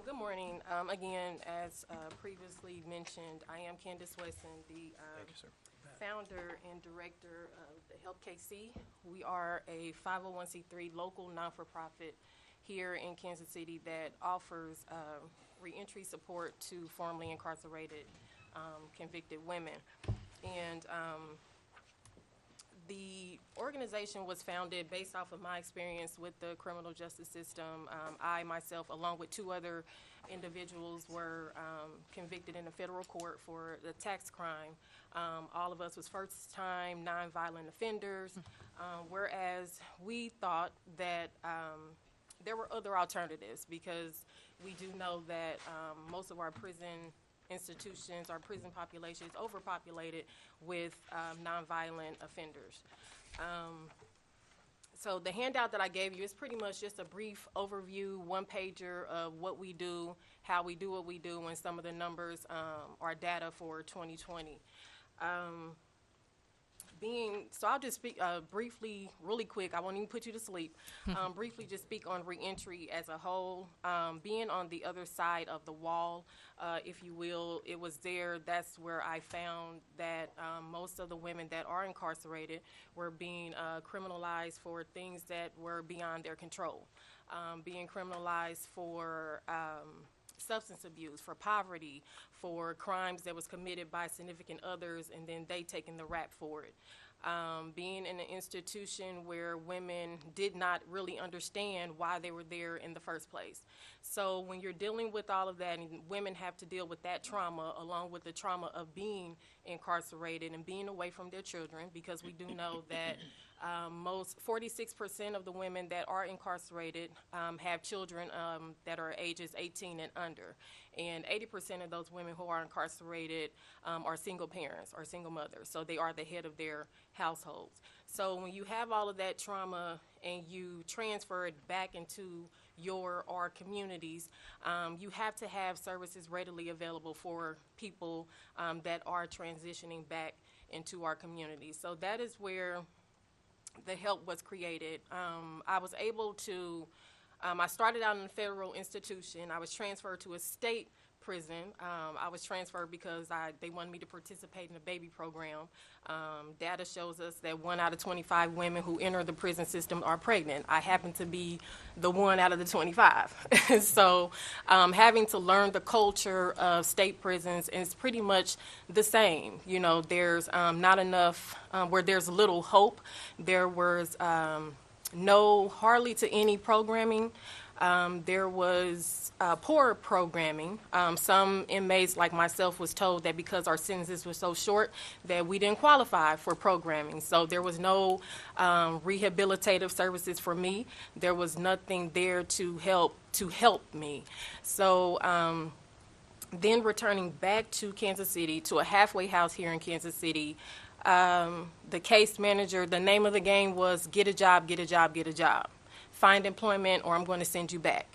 Good morning. Again, as previously mentioned, I am Candice Wesson, the founder and director of the Help KC. We are a 501c3 local non-for-profit here in Kansas City that offers reentry support to formerly incarcerated convicted women. And the organization was founded based off of my experience with the criminal justice system. I myself, along with 2 other individuals, were convicted in a federal court for the tax crime. All of us was first-time nonviolent offenders, whereas we thought that there were other alternatives, because we do know that most of our prison institutions, our prison population is overpopulated with nonviolent offenders. So the handout that I gave you is pretty much just a brief overview, one-pager of what we do, how we do what we do, and some of the numbers or data for 2020. So I'll just speak briefly, really quick. I won't even put you to sleep. Briefly just speak on reentry as a whole. Being on the other side of the wall, if you will, it was there. That's where I found that most of the women that are incarcerated were being criminalized for things that were beyond their control. Being criminalized for substance abuse, for poverty, for crimes that was committed by significant others, and then they taking the rap for it. Being in an institution where women did not really understand why they were there in the first place. So when you're dealing with all of that, and women have to deal with that trauma along with the trauma of being incarcerated and being away from their children, because we do know that 46% of the women that are incarcerated have children that are ages 18 and under. And 80% of those women who are incarcerated are single parents or single mothers. So they are the head of their households. So when you have all of that trauma and you transfer it back into our communities, you have to have services readily available for people that are transitioning back into our communities. So that is where the help was created. I was able to, I started out in a federal institution. I was transferred to a state prison. I was transferred because they wanted me to participate in a baby program. Data shows us that 1 out of 25 women who enter the prison system are pregnant. I happen to be the 1 out of the 25. So having to learn the culture of state prisons is pretty much the same. You know, there's not enough, where there's little hope. There was hardly to any programming. There was poor programming. Some inmates like myself was told that because our sentences were so short that we didn't qualify for programming. So there was no rehabilitative services for me. There was nothing there to help me. So then returning back to Kansas City, to a halfway house here in Kansas City, the case manager, the name of the game was get a job, get a job, get a job. Find employment or I'm going to send you back.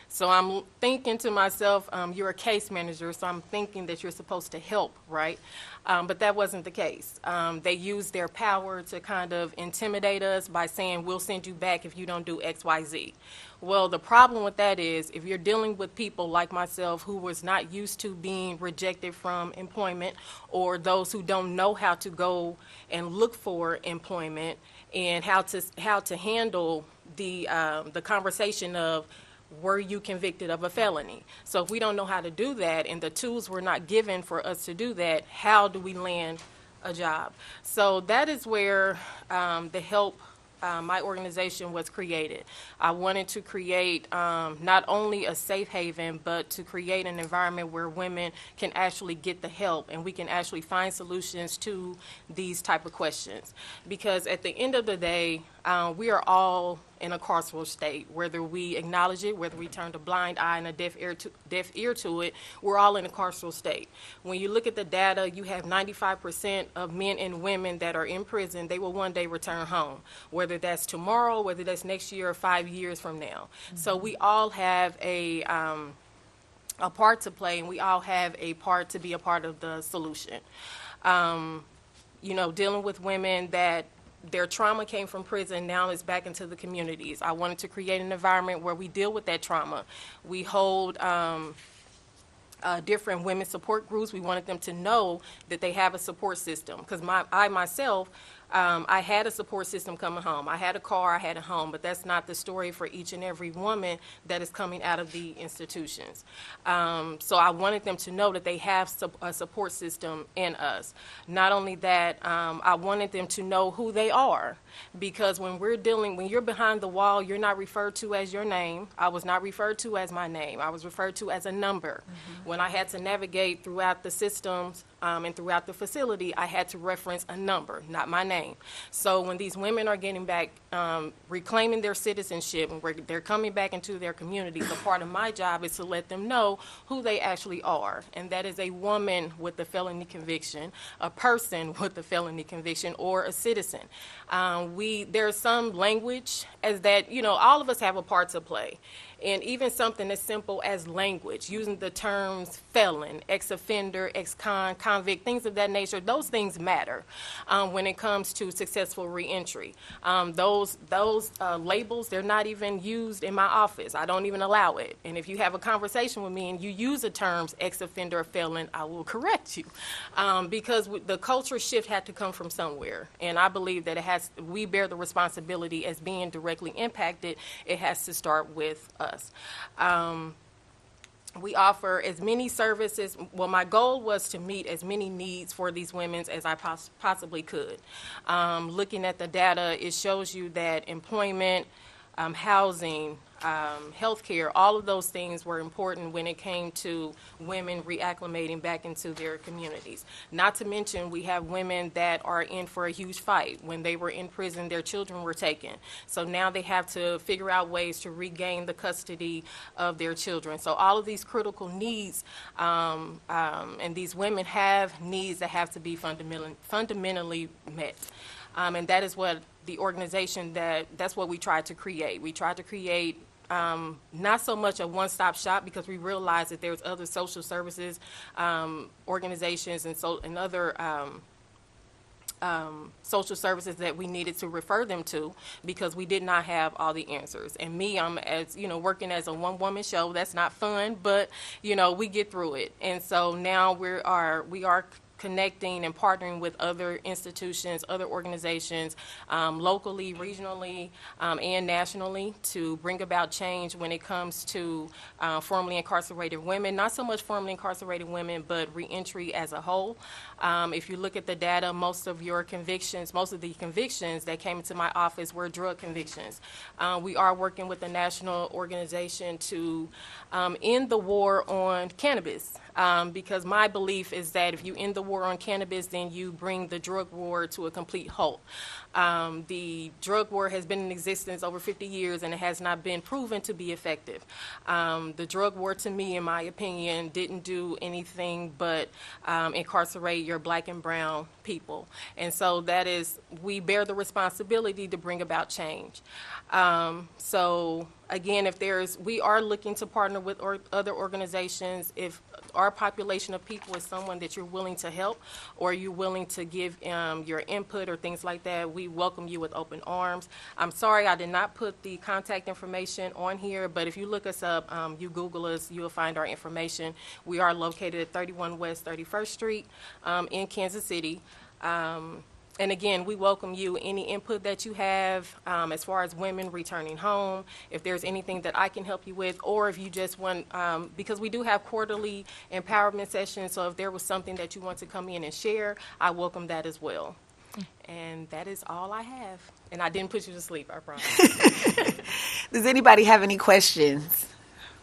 So I'm thinking to myself, you're a case manager, so I'm thinking that you're supposed to help, right? But that wasn't the case. They used their power to kind of intimidate us by saying, we'll send you back if you don't do X, Y, Z. Well, the problem with that is if you're dealing with people like myself who was not used to being rejected from employment, or those who don't know how to go and look for employment and how to handle the conversation of, were you convicted of a felony? So if we don't know how to do that and the tools were not given for us to do that, how do we land a job? So that is where the help, my organization was created. I wanted to create not only a safe haven, but to create an environment where women can actually get the help and we can actually find solutions to these type of questions. Because at the end of the day, we are all in a carceral state, whether we acknowledge it, whether we turn a blind eye and a deaf ear to it, we're all in a carceral state. When you look at the data, you have 95% of men and women that are in prison, they will one day return home, whether that's tomorrow, whether that's next year or 5 years from now. Mm-hmm. So we all have a part to play, and we all have a part to be a part of the solution. Dealing with women that their trauma came from prison, now it's back into the communities. I wanted to create an environment where we deal with that trauma. We hold different women support groups. We wanted them to know that they have a support system. Because I myself, I had a support system coming home. I had a car, I had a home, but that's not the story for each and every woman that is coming out of the institutions. So I wanted them to know that they have a support system in us. Not only that, I wanted them to know who they are, because when you're behind the wall, you're not referred to as your name. I was not referred to as my name. I was referred to as a number. Mm-hmm. When I had to navigate throughout the systems and throughout the facility, I had to reference a number, not my name. So when these women are getting back, reclaiming their citizenship, and they're coming back into their communities, a part of my job is to let them know who they actually are. And that is a woman with a felony conviction, a person with a felony conviction, or a citizen. There's some language as that, all of us have a part to play. And even something as simple as language, using the terms felon, ex-offender, ex-con, convict, things of that nature, those things matter when it comes to successful reentry. Those labels, they're not even used in my office. I don't even allow it. And if you have a conversation with me and you use the terms ex-offender or felon, I will correct you. Because the culture shift had to come from somewhere. And I believe that we bear the responsibility as being directly impacted. It has to start with us. We offer as many services. Well, my goal was to meet as many needs for these women as I possibly could. Looking at the data, it shows you that employment, housing, healthcare, all of those things were important when it came to women reacclimating back into their communities. Not to mention, we have women that are in for a huge fight. When they were in prison, their children were taken. So now they have to figure out ways to regain the custody of their children. So all of these critical needs, and these women have needs that have to be fundamentally met. And that is what the organization, that's what we tried to create. We tried to create not so much a one-stop shop, because we realized that there's other social services organizations and other social services that we needed to refer them to, because we did not have all the answers. And me, I'm working as a one-woman show. That's not fun, but we get through it. And so now we are connecting and partnering with other institutions, other organizations, locally, regionally, and nationally, to bring about change when it comes to formerly incarcerated women. Not so much formerly incarcerated women, but reentry as a whole. If you look at the data, most of the convictions that came into my office were drug convictions. We are working with a national organization to end the war on cannabis, because my belief is that if you end the war on cannabis, then you bring the drug war to a complete halt. The drug war has been in existence over 50 years, and it has not been proven to be effective. The drug war, to me, in my opinion, didn't do anything but incarcerate your black and brown people. And so we bear the responsibility to bring about change. So again, we are looking to partner with other organizations. If our population of people is someone that you're willing to help, or you're willing to give your input or things like that, we welcome you with open arms. I'm sorry I did not put the contact information on here, but if you look us up, you Google us, you'll find our information. We are located at 31 West 31st Street in Kansas City. And again, we welcome you, any input that you have as far as women returning home, if there's anything that I can help you with, or if you just want, because we do have quarterly empowerment sessions, so if there was something that you want to come in and share, I welcome that as well. And that is all I have. And I didn't put you to sleep, I promise. Does anybody have any questions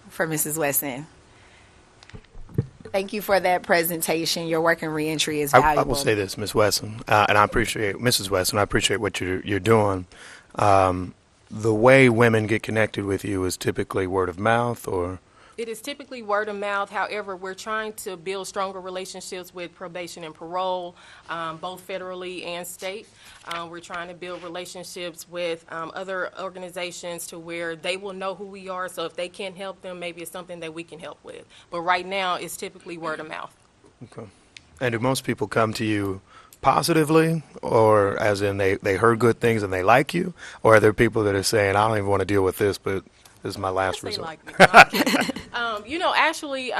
for Mrs. Wesson? Thank you for that presentation. Your work in reentry is valuable. I will say this, Ms. Wesson, and I appreciate, Mrs. Wesson, I appreciate what you're doing. The way women get connected with you is typically word of mouth, or? It is typically word of mouth. However, we're trying to build stronger relationships with probation and parole, both federally and state. We're trying to build relationships with other organizations to where they will know who we are. So if they can't help them, maybe it's something that we can help with. But right now, it's typically word of mouth. Okay. And do most people come to you positively, or as in they heard good things and they like you? Or are there people that are saying, I don't even want to deal with this, but this is my last resort? Like me. Actually,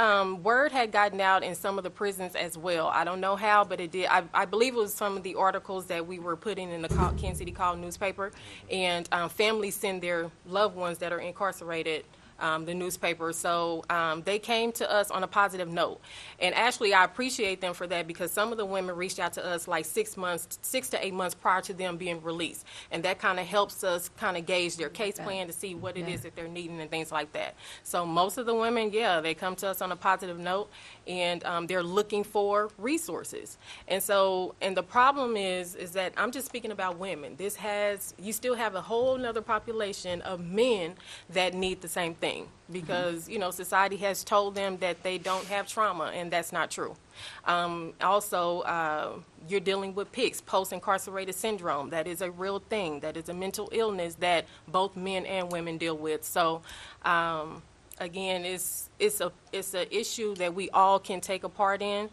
word had gotten out in some of the prisons as well. I don't know how, but it did. I believe it was some of the articles that we were putting in the Kansas City Call newspaper, and families send their loved ones that are incarcerated the newspaper. So they came to us on a positive note. And actually, I appreciate them for that, because some of the women reached out to us like 6 to 8 months prior to them being released. And that kind of helps us kind of gauge their case plan to see what it is that they're needing and things like that. So most of the women, they come to us on a positive note, and they're looking for resources. And the problem is that I'm just speaking about women. You still have a whole nother population of men that need the same thing. thing because, society has told them that they don't have trauma, and that's not true. Also, you're dealing with PICS, post-incarcerated syndrome. That is a real thing. That is a mental illness that both men and women deal with. So, again, it's an issue that we all can take a part in,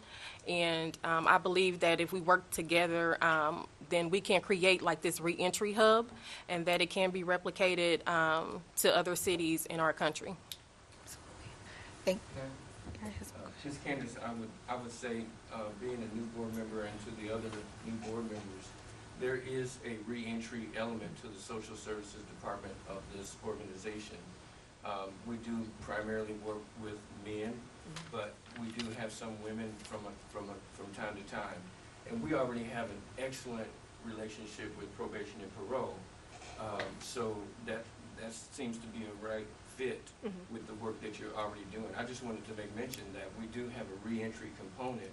and I believe that if we work together, then we can create like this reentry hub, and that it can be replicated to other cities in our country. Thank Just Candice, I would say, being a new board member and to the other new board members, there is a reentry element to the social services department of this organization. We do primarily work with men, but we do have some women from time to time. And we already have an excellent relationship with probation and parole. So that seems to be a right fit with the work that you're already doing. I just wanted to make mention that we do have a reentry component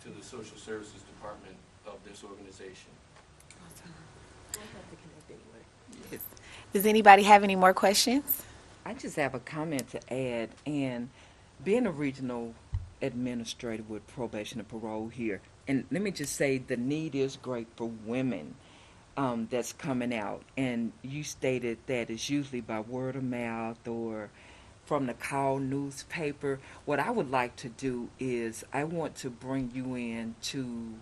to the social services department of this organization. Yes. Does anybody have any more questions? I just have a comment to add, and being a regional administrator with probation and parole here, and let me just say the need is great for women that's coming out, and you stated that it's usually by word of mouth or from the call newspaper. What I would like to do is I want to bring you in to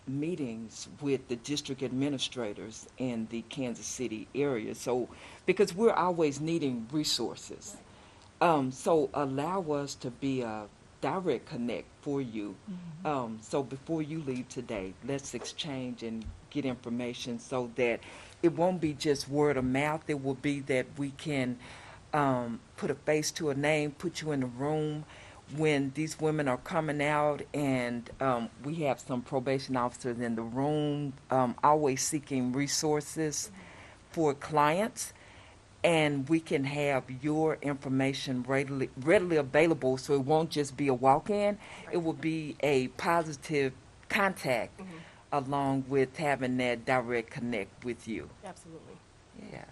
meetings with the district administrators in the Kansas City area. So, because we're always needing resources. So allow us to be a direct connect for you. So before you leave today, let's exchange and get information so that it won't be just word of mouth. It will be that we can put a face to a name, put you in the room when these women are coming out, and we have some probation officers in the room always seeking resources for clients, and we can have your information readily available, so it won't just be a walk-in. It will be a positive contact along with having that direct connect with you. Absolutely. Yeah.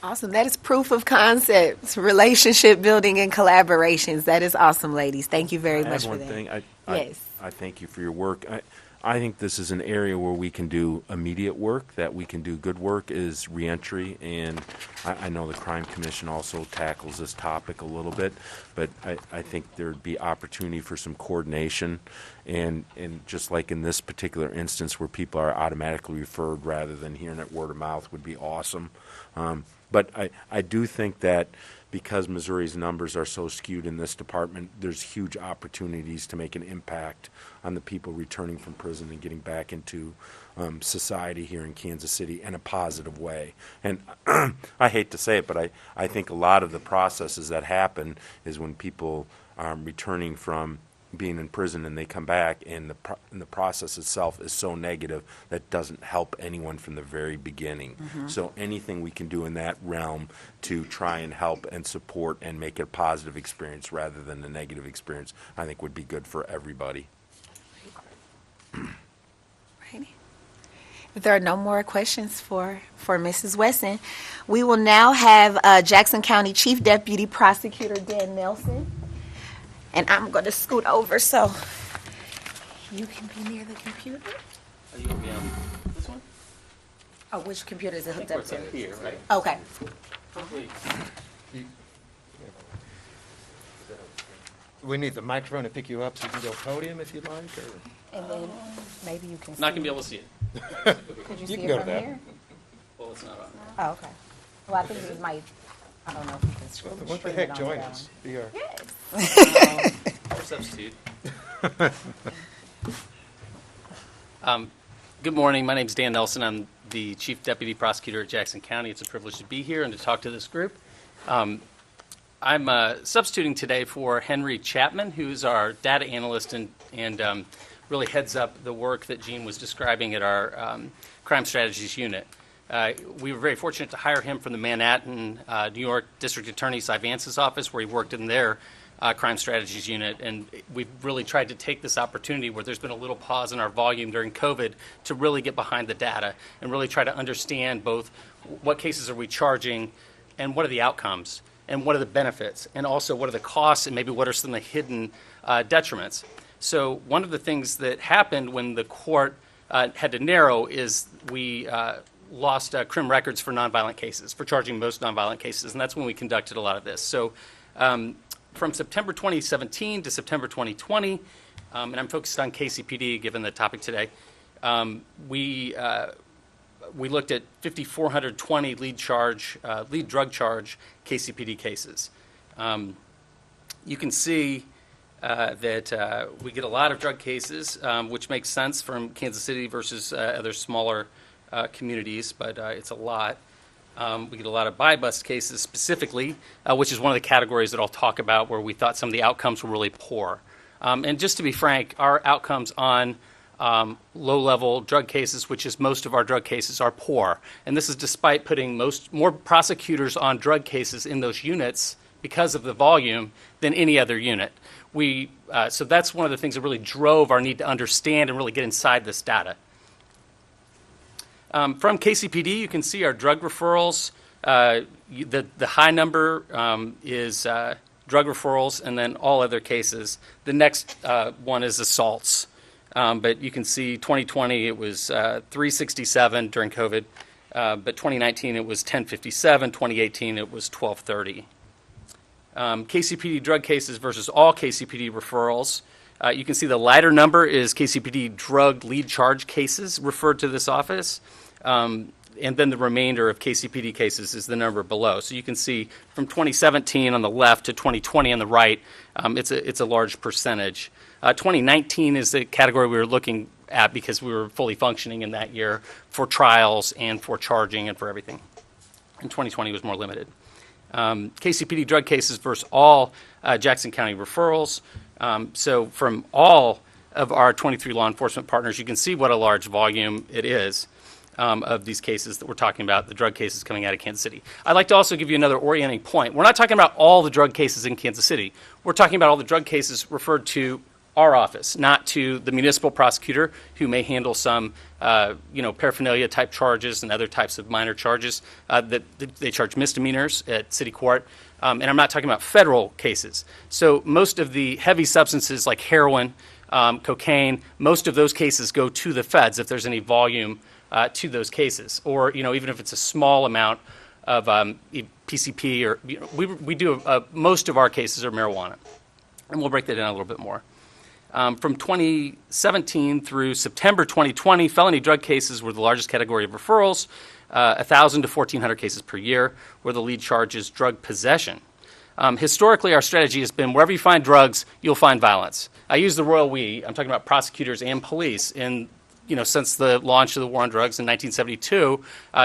Awesome. That is proof of concepts, relationship building, and collaborations. That is awesome, ladies. Thank you very much for that. Thing. Yes. I thank you for your work. I think this is an area where we can do immediate work, that we can do good work, is reentry, and I know the Crime Commission also tackles this topic a little bit, but I think there'd be opportunity for some coordination, and just like in this particular instance where people are automatically referred rather than hearing it word of mouth would be awesome. But I do think that because Missouri's numbers are so skewed in this department, there's huge opportunities to make an impact on the people returning from prison and getting back into society here in Kansas City in a positive way. And I hate to say it, but I think a lot of the processes that happen is when people are returning from being in prison and they come back, and the process itself is so negative that doesn't help anyone from the very beginning. So anything we can do in that realm to try and help and support and make it a positive experience rather than a negative experience, I think would be good for everybody. Right. If there are no more questions for Mrs. Wesson, we will now have Jackson County Chief Deputy Prosecutor Dan Nelson. And I'm going to scoot over so you can be near the computer. Are you going to be on this one? Oh, which computer is it hooked up to? Here, right? Okay. We need the microphone to pick you up so you can go podium if you'd like, or And then maybe you can see. Not going to be able to see it. Could you You see can it go to from that. here? Well, it's not on. Oh, okay. Well, I think it might, I don't know if you can scroll. what the heck, join us. Be our Or substitute. Good morning. My name is Dan Nelson. I'm the Chief Deputy Prosecutor at Jackson County. It's a privilege to be here and to talk to this group. I'm substituting today for Henry Chapman, who's our data analyst and really heads up the work that Jean was describing at our Crime Strategies Unit. We were very fortunate to hire him from the Manhattan, New York District Attorney Cy Vance's office, where he worked in their Crime Strategies Unit. And we've really tried to take this opportunity where there's been a little pause in our volume during COVID to really get behind the data and really try to understand both what cases are we charging and what are the outcomes, and what are the benefits, and also what are the costs, and maybe what are some of the hidden detriments. So one of the things that happened when the court had to narrow is we lost crim records for nonviolent cases, for charging most nonviolent cases, and that's when we conducted a lot of this. So from September 2017 to September 2020, and I'm focused on Kcpd given the topic today, we looked at 5,420 lead drug charge Kcpd cases. You can see that we get a lot of drug cases, which makes sense from Kansas City versus other smaller communities, but it's a lot. We get a lot of buy-bust cases specifically, which is one of the categories that I'll talk about where we thought some of the outcomes were really poor. And just to be frank, our outcomes on low-level drug cases, which is most of our drug cases, are poor. And this is despite putting more prosecutors on drug cases in those units because of the volume than any other unit. So that's one of the things that really drove our need to understand and really get inside this data. From Kcpd, you can see our drug referrals. The high number is drug referrals, and then all other cases. The next one is assaults. But you can see 2020, it was 367 during COVID, but 2019, it was 1057. 2018, it was 1230. Kcpd drug cases versus all Kcpd referrals. You can see the lighter number is Kcpd drug lead charge cases referred to this office. And then the remainder of Kcpd cases is the number below. So you can see from 2017 on the left to 2020 on the right, it's a large percentage. 2019 is the category we were looking at because we were fully functioning in that year for trials and for charging and for everything. And 2020 was more limited. Kcpd drug cases versus all Jackson County referrals. So from all of our 23 law enforcement partners, you can see what a large volume it is of these cases that we're talking about, the drug cases coming out of Kansas City. I'd like to also give you another orienting point. We're not talking about all the drug cases in Kansas City. We're talking about all the drug cases referred to our office, not to the municipal prosecutor who may handle some paraphernalia type charges and other types of minor charges that they charge misdemeanors at city court. And I'm not talking about federal cases. So most of the heavy substances like heroin, cocaine, most of those cases go to the feds if there's any volume to those cases, or even if it's a small amount of PCP, or we do most of our cases are marijuana, and we'll break that down a little bit more. From 2017 through September 2020, felony drug cases were the largest category of referrals, 1,000 to 1,400 cases per year, where the lead charge is drug possession. Historically, our strategy has been wherever you find drugs, you'll find violence. I use the royal we. I'm talking about prosecutors and police. Since the launch of the war on drugs in 1972,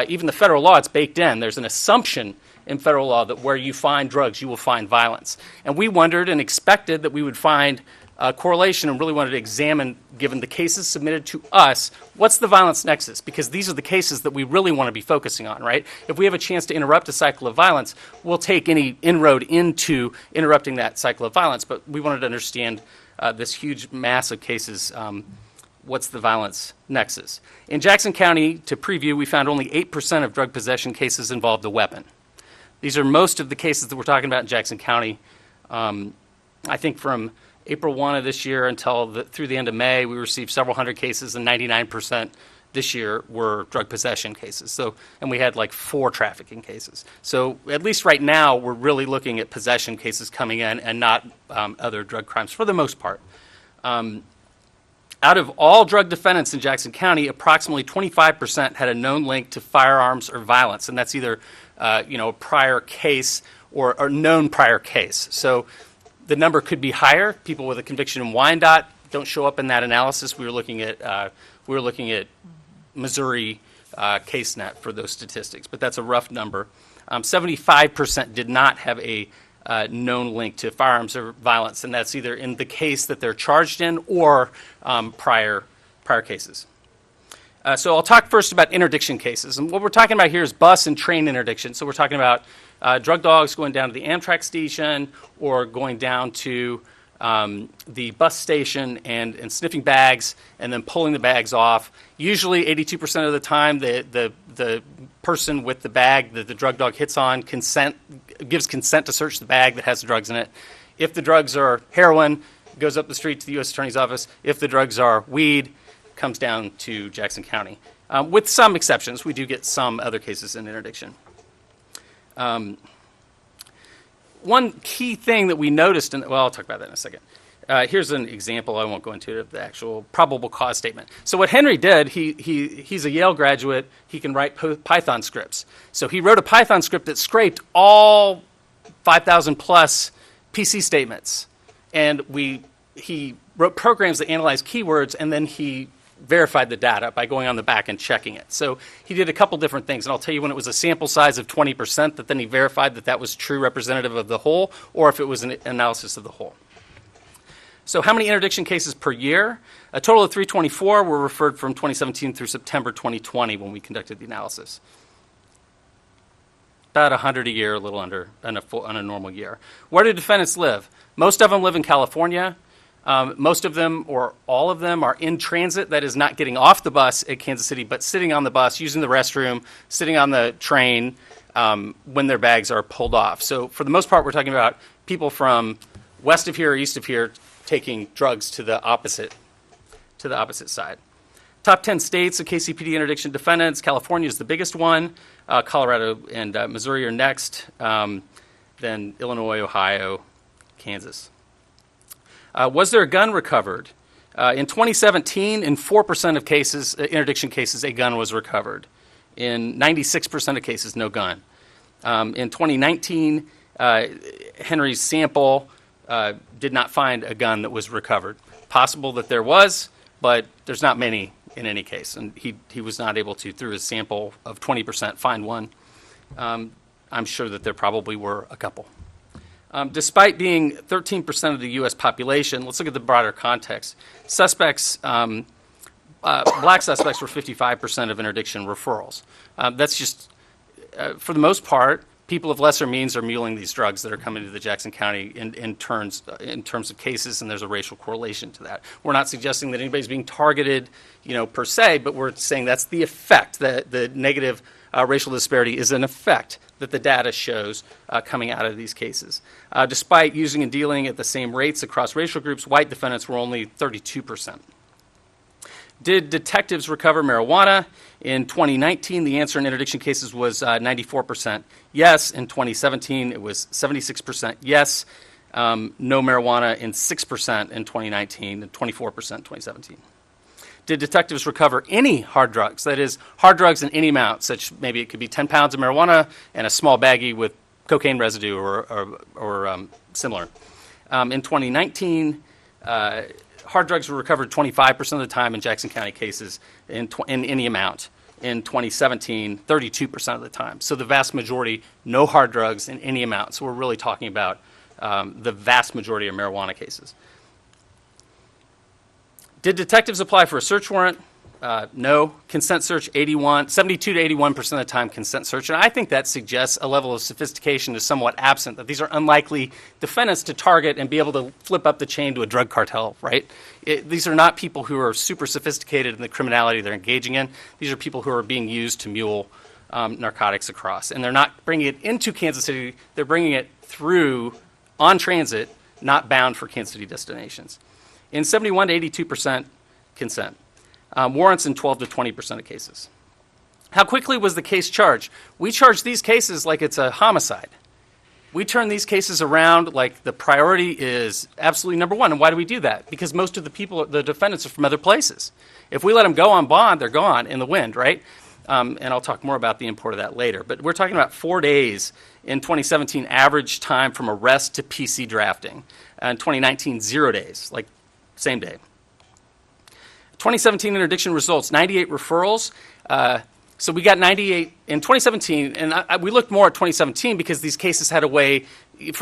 even the federal law, it's baked in. There's an assumption in federal law that where you find drugs, you will find violence. And we wondered and expected that we would find a correlation and really wanted to examine, given the cases submitted to us, what's the violence nexus? Because these are the cases that we really want to be focusing on, right? If we have a chance to interrupt a cycle of violence, we'll take any inroad into interrupting that cycle of violence. But we wanted to understand this huge mass of cases. What's the violence nexus? In Jackson County, to preview, we found only 8% of drug possession cases involved a weapon. These are most of the cases that we're talking about in Jackson County. I think from April 1 of this year until through the end of May, we received several hundred cases, and 99% this year were drug possession cases. And we had like 4 trafficking cases. So at least right now, we're really looking at possession cases coming in and not other drug crimes for the most part. Out of all drug defendants in Jackson County, approximately 25% had a known link to firearms or violence, and that's either a prior case or known prior case. So the number could be higher. People with a conviction in Wyandotte don't show up in that analysis. We were looking at Missouri CaseNet for those statistics, but that's a rough number. 75% did not have a known link to firearms or violence, and that's either in the case that they're charged in or prior cases. So I'll talk first about interdiction cases. And what we're talking about here is bus and train interdiction. So we're talking about drug dogs going down to the Amtrak station or going down to the bus station and sniffing bags and then pulling the bags off. Usually 82% of the time, the person with the bag that the drug dog hits on gives consent to search the bag that has the drugs in it. If the drugs are heroin, it goes up the street to the U.S. Attorney's Office. If the drugs are weed, it comes down to Jackson County. With some exceptions, we do get some other cases in interdiction. One key thing that we noticed, I'll talk about that in a second. Here's an example. I won't go into it, of the actual probable cause statement. So what Henry did, he's a Yale graduate. He can write Python scripts. So he wrote a Python script that scraped all 5,000 plus PC statements. And he wrote programs that analyzed keywords, and then he verified the data by going on the back and checking it. So he did a couple different things, and I'll tell you when it was a sample size of 20% that then he verified that that was true representative of the whole, or if it was an analysis of the whole. So how many interdiction cases per year? A total of 324 were referred from 2017 through September 2020 when we conducted the analysis. About 100 a year, a little under on a normal year. Where do defendants live? Most of them live in California. Most of them, or all of them, are in transit, that is not getting off the bus at Kansas City, but sitting on the bus, using the restroom, sitting on the train when their bags are pulled off. So for the most part, we're talking about people from west of here or east of here taking drugs to the opposite side. Top 10 states of Kcpd interdiction defendants. California is the biggest one. Colorado and Missouri are next. Then Illinois, Ohio, Kansas. Was there a gun recovered? In 2017, in 4% of cases, interdiction cases, a gun was recovered. In 96% of cases, no gun. In 2019, Henry's sample did not find a gun that was recovered. Possible that there was, but there's not many in any case. And he was not able to, through his sample of 20%, find one. I'm sure that there probably were a couple. Despite being 13% of the U.S. population, let's look at the broader context. Suspects, black suspects were 55% of interdiction referrals. That's just, for the most part, people of lesser means are muling these drugs that are coming to the Jackson County in terms of cases, and there's a racial correlation to that. We're not suggesting that anybody's being targeted, per se, but we're saying that's the effect, that the negative racial disparity is an effect that the data shows coming out of these cases. Despite using and dealing at the same rates across racial groups, white defendants were only 32%. Did detectives recover marijuana? In 2019, the answer in interdiction cases was 94% yes. In 2017, it was 76% yes. No marijuana in 6% in 2019 and 24% in 2017. Did detectives recover any hard drugs? That is, hard drugs in any amount, such maybe it could be 10 pounds of marijuana and a small baggie with cocaine residue or similar. In 2019, hard drugs were recovered 25% of the time in Jackson County cases in any amount. In 2017, 32% of the time. So the vast majority, no hard drugs in any amount. So we're really talking about the vast majority of marijuana cases. Did detectives apply for a search warrant? No. Consent search, 72 to 81% of the time consent search. And I think that suggests a level of sophistication is somewhat absent, that these are unlikely defendants to target and be able to flip up the chain to a drug cartel, right? These are not people who are super sophisticated in the criminality they're engaging in. These are people who are being used to mule narcotics across. And they're not bringing it into Kansas City. They're bringing it through on transit, not bound for Kansas City destinations. In 71 to 82% consent. Warrants in 12 to 20% of cases. How quickly was the case charged? We charge these cases like it's a homicide. We turn these cases around like the priority is absolutely number one. And why do we do that? Because most of the defendants are from other places. If we let them go on bond, they're gone in the wind, right? And I'll talk more about the import of that later. But we're talking about 4 days in 2017, average time from arrest to PC drafting. In 2019, 0 days, like same day. 2017 interdiction results, 98 referrals. So we got 98 in 2017, and we looked more at 2017 because these cases had a way,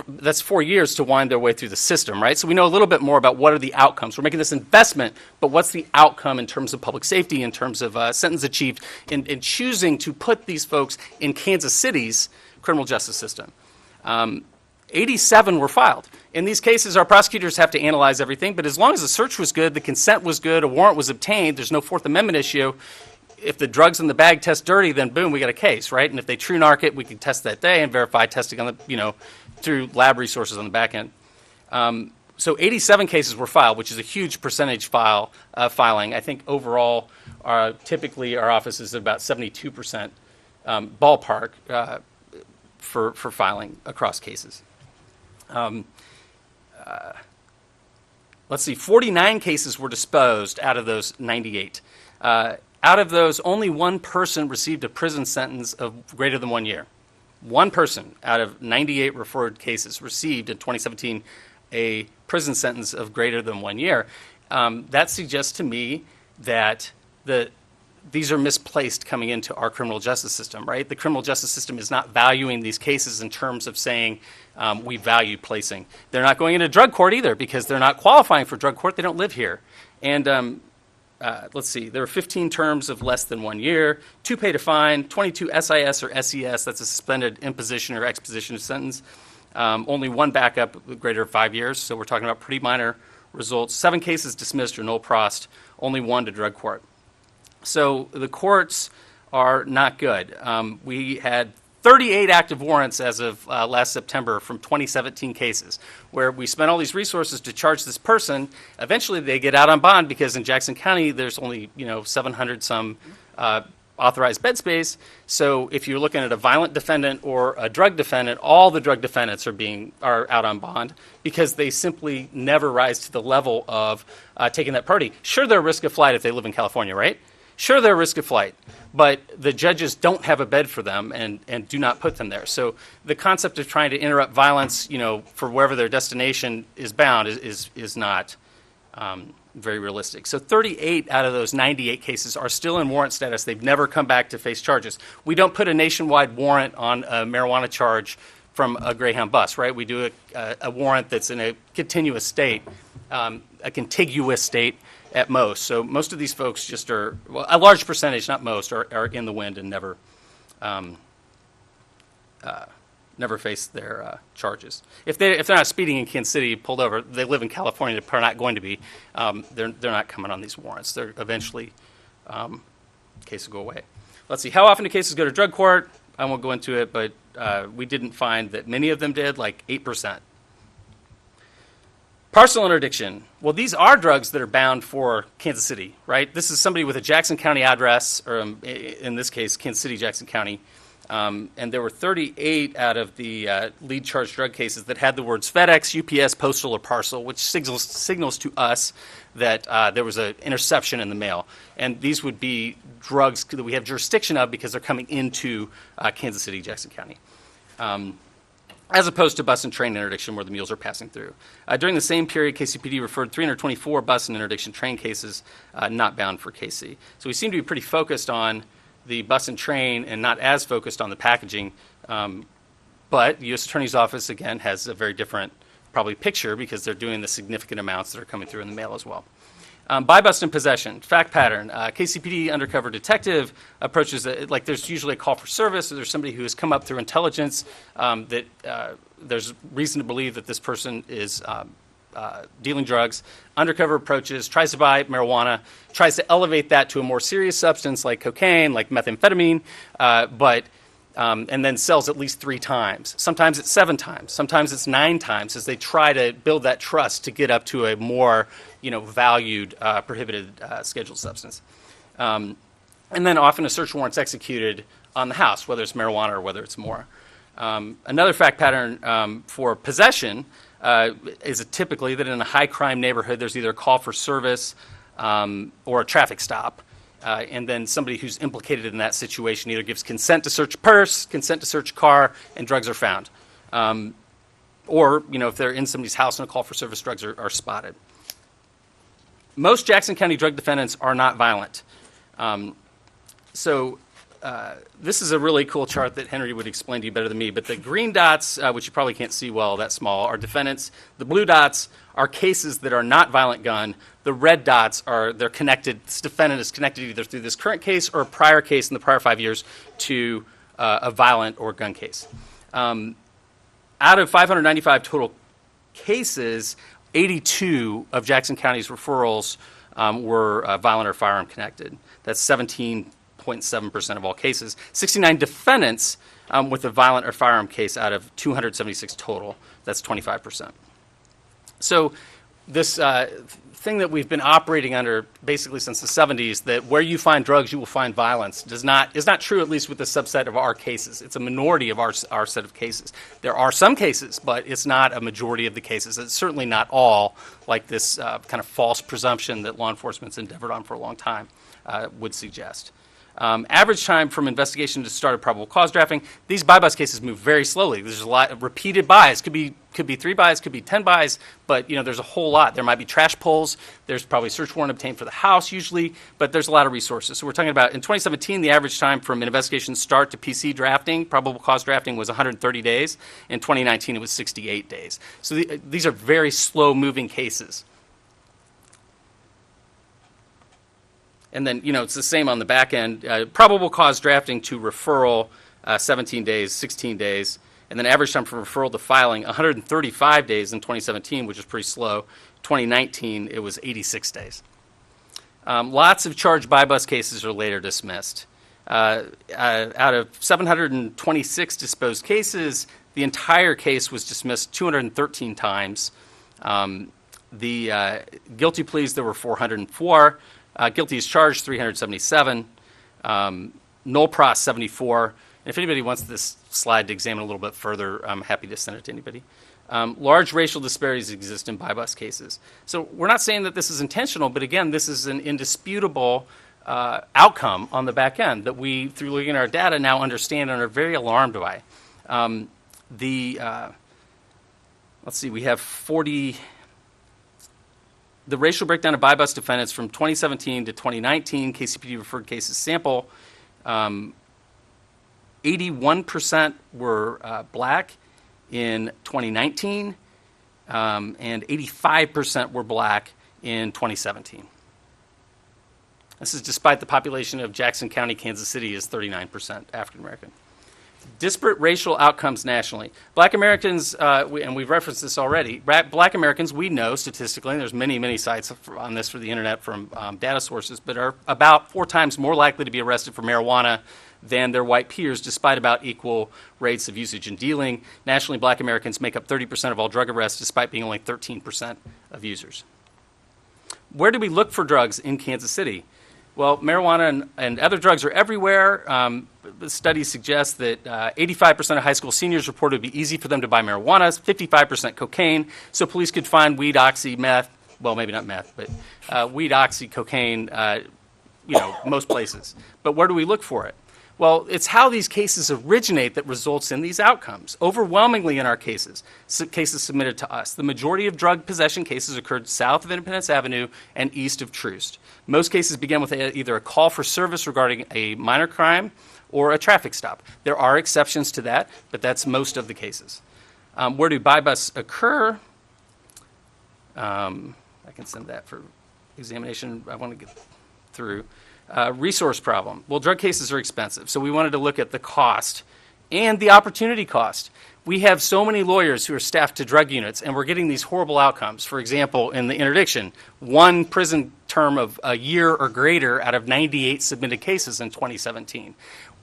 that's 4 years to wind their way through the system, right? So we know a little bit more about what are the outcomes. We're making this investment, but what's the outcome in terms of public safety, in terms of sentence achieved, in choosing to put these folks in Kansas City's criminal justice system. 87 were filed. In these cases, our prosecutors have to analyze everything, but as long as the search was good, the consent was good, a warrant was obtained, there's no Fourth Amendment issue. If the drugs in the bag test dirty, then boom, we got a case, right? And if they true narc it, we can test that day and verify testing on the, through lab resources on the back end. So 87 cases were filed, which is a huge percentage filing. I think overall, typically our office is at about 72% ballpark for filing across cases. Let's see, 49 cases were disposed out of those 98. Out of those, only one person received a prison sentence of greater than 1 year. One person out of 98 referred cases received in 2017 a prison sentence of greater than 1 year. That suggests to me that these are misplaced coming into our criminal justice system, right? The criminal justice system is not valuing these cases in terms of saying we value placing. They're not going into drug court either because they're not qualifying for drug court. They don't live here. And let's see, there were 15 terms of less than 1 year, 2 pay to fine, 22 SIS or SES, that's a suspended imposition or exposition of sentence. Only one backup greater than 5 years, so we're talking about pretty minor results. 7 cases dismissed or no prost, only 1 to drug court. So the courts are not good. We had 38 active warrants as of last September from 2017 cases, where we spent all these resources to charge this person. Eventually, they get out on bond because in Jackson County, there's only 700 some authorized bed space. So if you're looking at a violent defendant or a drug defendant, all the drug defendants are out on bond because they simply never rise to the level of taking that party. Sure, they're a risk of flight if they live in California, right? Sure, they're a risk of flight, but the judges don't have a bed for them and do not put them there. So the concept of trying to interrupt violence, for wherever their destination is bound is not very realistic. So 38 out of those 98 cases are still in warrant status. They've never come back to face charges. We don't put a nationwide warrant on a marijuana charge from a Greyhound bus, right? We do a warrant that's in a continuous state, a contiguous state at most. So most of these folks just are, well, a large percentage, not most, are in the wind and never face their charges. If they're not speeding in Kansas City, pulled over, they live in California, they're not going to be. They're not coming on these warrants. They're eventually, case will go away. Let's see, how often do cases go to drug court? I won't go into it, but we didn't find that many of them did, like 8%. Parcel interdiction. Well, these are drugs that are bound for Kansas City, right? This is somebody with a Jackson County address, or in this case, Kansas City, Jackson County. And there were 38 out of the lead charged drug cases that had the words FedEx, UPS, postal, or parcel, which signals to us that there was an interception in the mail. And these would be drugs that we have jurisdiction of because they're coming into Kansas City, Jackson County. As opposed to bus and train interdiction where the mules are passing through. During the same period, Kcpd referred 324 bus and interdiction train cases not bound for KC. So we seem to be pretty focused on the bus and train and not as focused on the packaging. But the U.S. Attorney's Office, again, has a very different probably picture because they're doing the significant amounts that are coming through in the mail as well. Buy, bust, and possession. Fact pattern. Kcpd undercover detective approaches, like there's usually a call for service, or there's somebody who has come up through intelligence that there's reason to believe that this person is dealing drugs. Undercover approaches, tries to buy marijuana, tries to elevate that to a more serious substance like cocaine, like methamphetamine, and then sells at least 3 times. Sometimes it's 7 times. Sometimes it's 9 times as they try to build that trust to get up to a more, valued, prohibited scheduled substance. And then often a search warrant's executed on the house, whether it's marijuana or whether it's more. Another fact pattern for possession is typically that in a high crime neighborhood, there's either a call for service or a traffic stop. And then somebody who's implicated in that situation either gives consent to search a purse, consent to search a car, and drugs are found. Or, if they're in somebody's house and a call for service, drugs are spotted. Most Jackson County drug defendants are not violent. So this is a really cool chart that Henry would explain to you better than me. But the green dots, which you probably can't see well, that small, are defendants. The blue dots are cases that are not violent gun. The red dots they're connected. This defendant is connected either through this current case or a prior case in the prior 5 years to a violent or gun case. Out out of 595 total cases, 82 of Jackson County's referrals were violent or firearm connected. That's 17.7% of all cases. 69 defendants with a violent or firearm case out of 276 total. That's 25%. So this thing that we've been operating under basically since the 70s, that where you find drugs, you will find violence, is not true, at least with a subset of our cases. It's a minority of our set of cases. There are some cases, but it's not a majority of the cases. It's certainly not all, like this kind of false presumption that law enforcement's endeavored on for a long time would suggest. Average time from investigation to start of probable cause drafting. These buy-bust cases move very slowly. There's a lot of repeated buys. Could be 3 buys, could be 10 buys, but there's a whole lot. There might be trash pulls. There's probably a search warrant obtained for the house usually, but there's a lot of resources. So we're talking about in 2017, the average time from an investigation start to PC drafting, probable cause drafting, was 130 days. In 2019, it was 68 days. So these are very slow-moving cases. And then, it's the same on the back end. Probable cause drafting to referral, 17 days, 16 days. And then average time from referral to filing, 135 days in 2017, which is pretty slow. 2019, it was 86 days. Lots of charged buy-bust cases are later dismissed. Out of 726 disposed cases, the entire case was dismissed 213 times. The guilty pleas, there were 404. Guilty as charged, 377. Null pros, 74. And if anybody wants this slide to examine a little bit further, I'm happy to send it to anybody. Large racial disparities exist in buy-bust cases. So we're not saying that this is intentional, but again, this is an indisputable outcome on the back end that we, through looking at our data, now understand and are very alarmed by. Let's see, we have 40... The racial breakdown of buy-bust defendants from 2017 to 2019, Kcpd referred cases sample, 81% were black in 2019, and 85% were black in 2017. This is despite the population of Jackson County, Kansas City is 39% African American. Disparate racial outcomes nationally. Black Americans, and we've referenced this already, Black Americans, we know statistically, and there's many sites on this for the internet from data sources, but are about 4 times more likely to be arrested for marijuana than their white peers, despite about equal rates of usage and dealing. Nationally, Black Americans make up 30% of all drug arrests, despite being only 13% of users. Where do we look for drugs in Kansas City? Well, marijuana and other drugs are everywhere. The studies suggest that 85% of high school seniors reported it would be easy for them to buy marijuana, 55% cocaine. So police could find weed, oxy, meth, well, maybe not meth, but weed, oxy, cocaine, most places. But where do we look for it? Well, it's how these cases originate that results in these outcomes. Overwhelmingly in our cases submitted to us, the majority of drug possession cases occurred south of Independence Avenue and east of Troost. Most cases began with either a call for service regarding a minor crime or a traffic stop. There are exceptions to that, but that's most of the cases. Where do buy-busts occur? I can send that for examination. I want to get through. Resource problem. Well, drug cases are expensive, so we wanted to look at the cost and the opportunity cost. We have so many lawyers who are staffed to drug units, and we're getting these horrible outcomes. For example, in the interdiction, 1 prison term of a year or greater out of 98 submitted cases in 2017.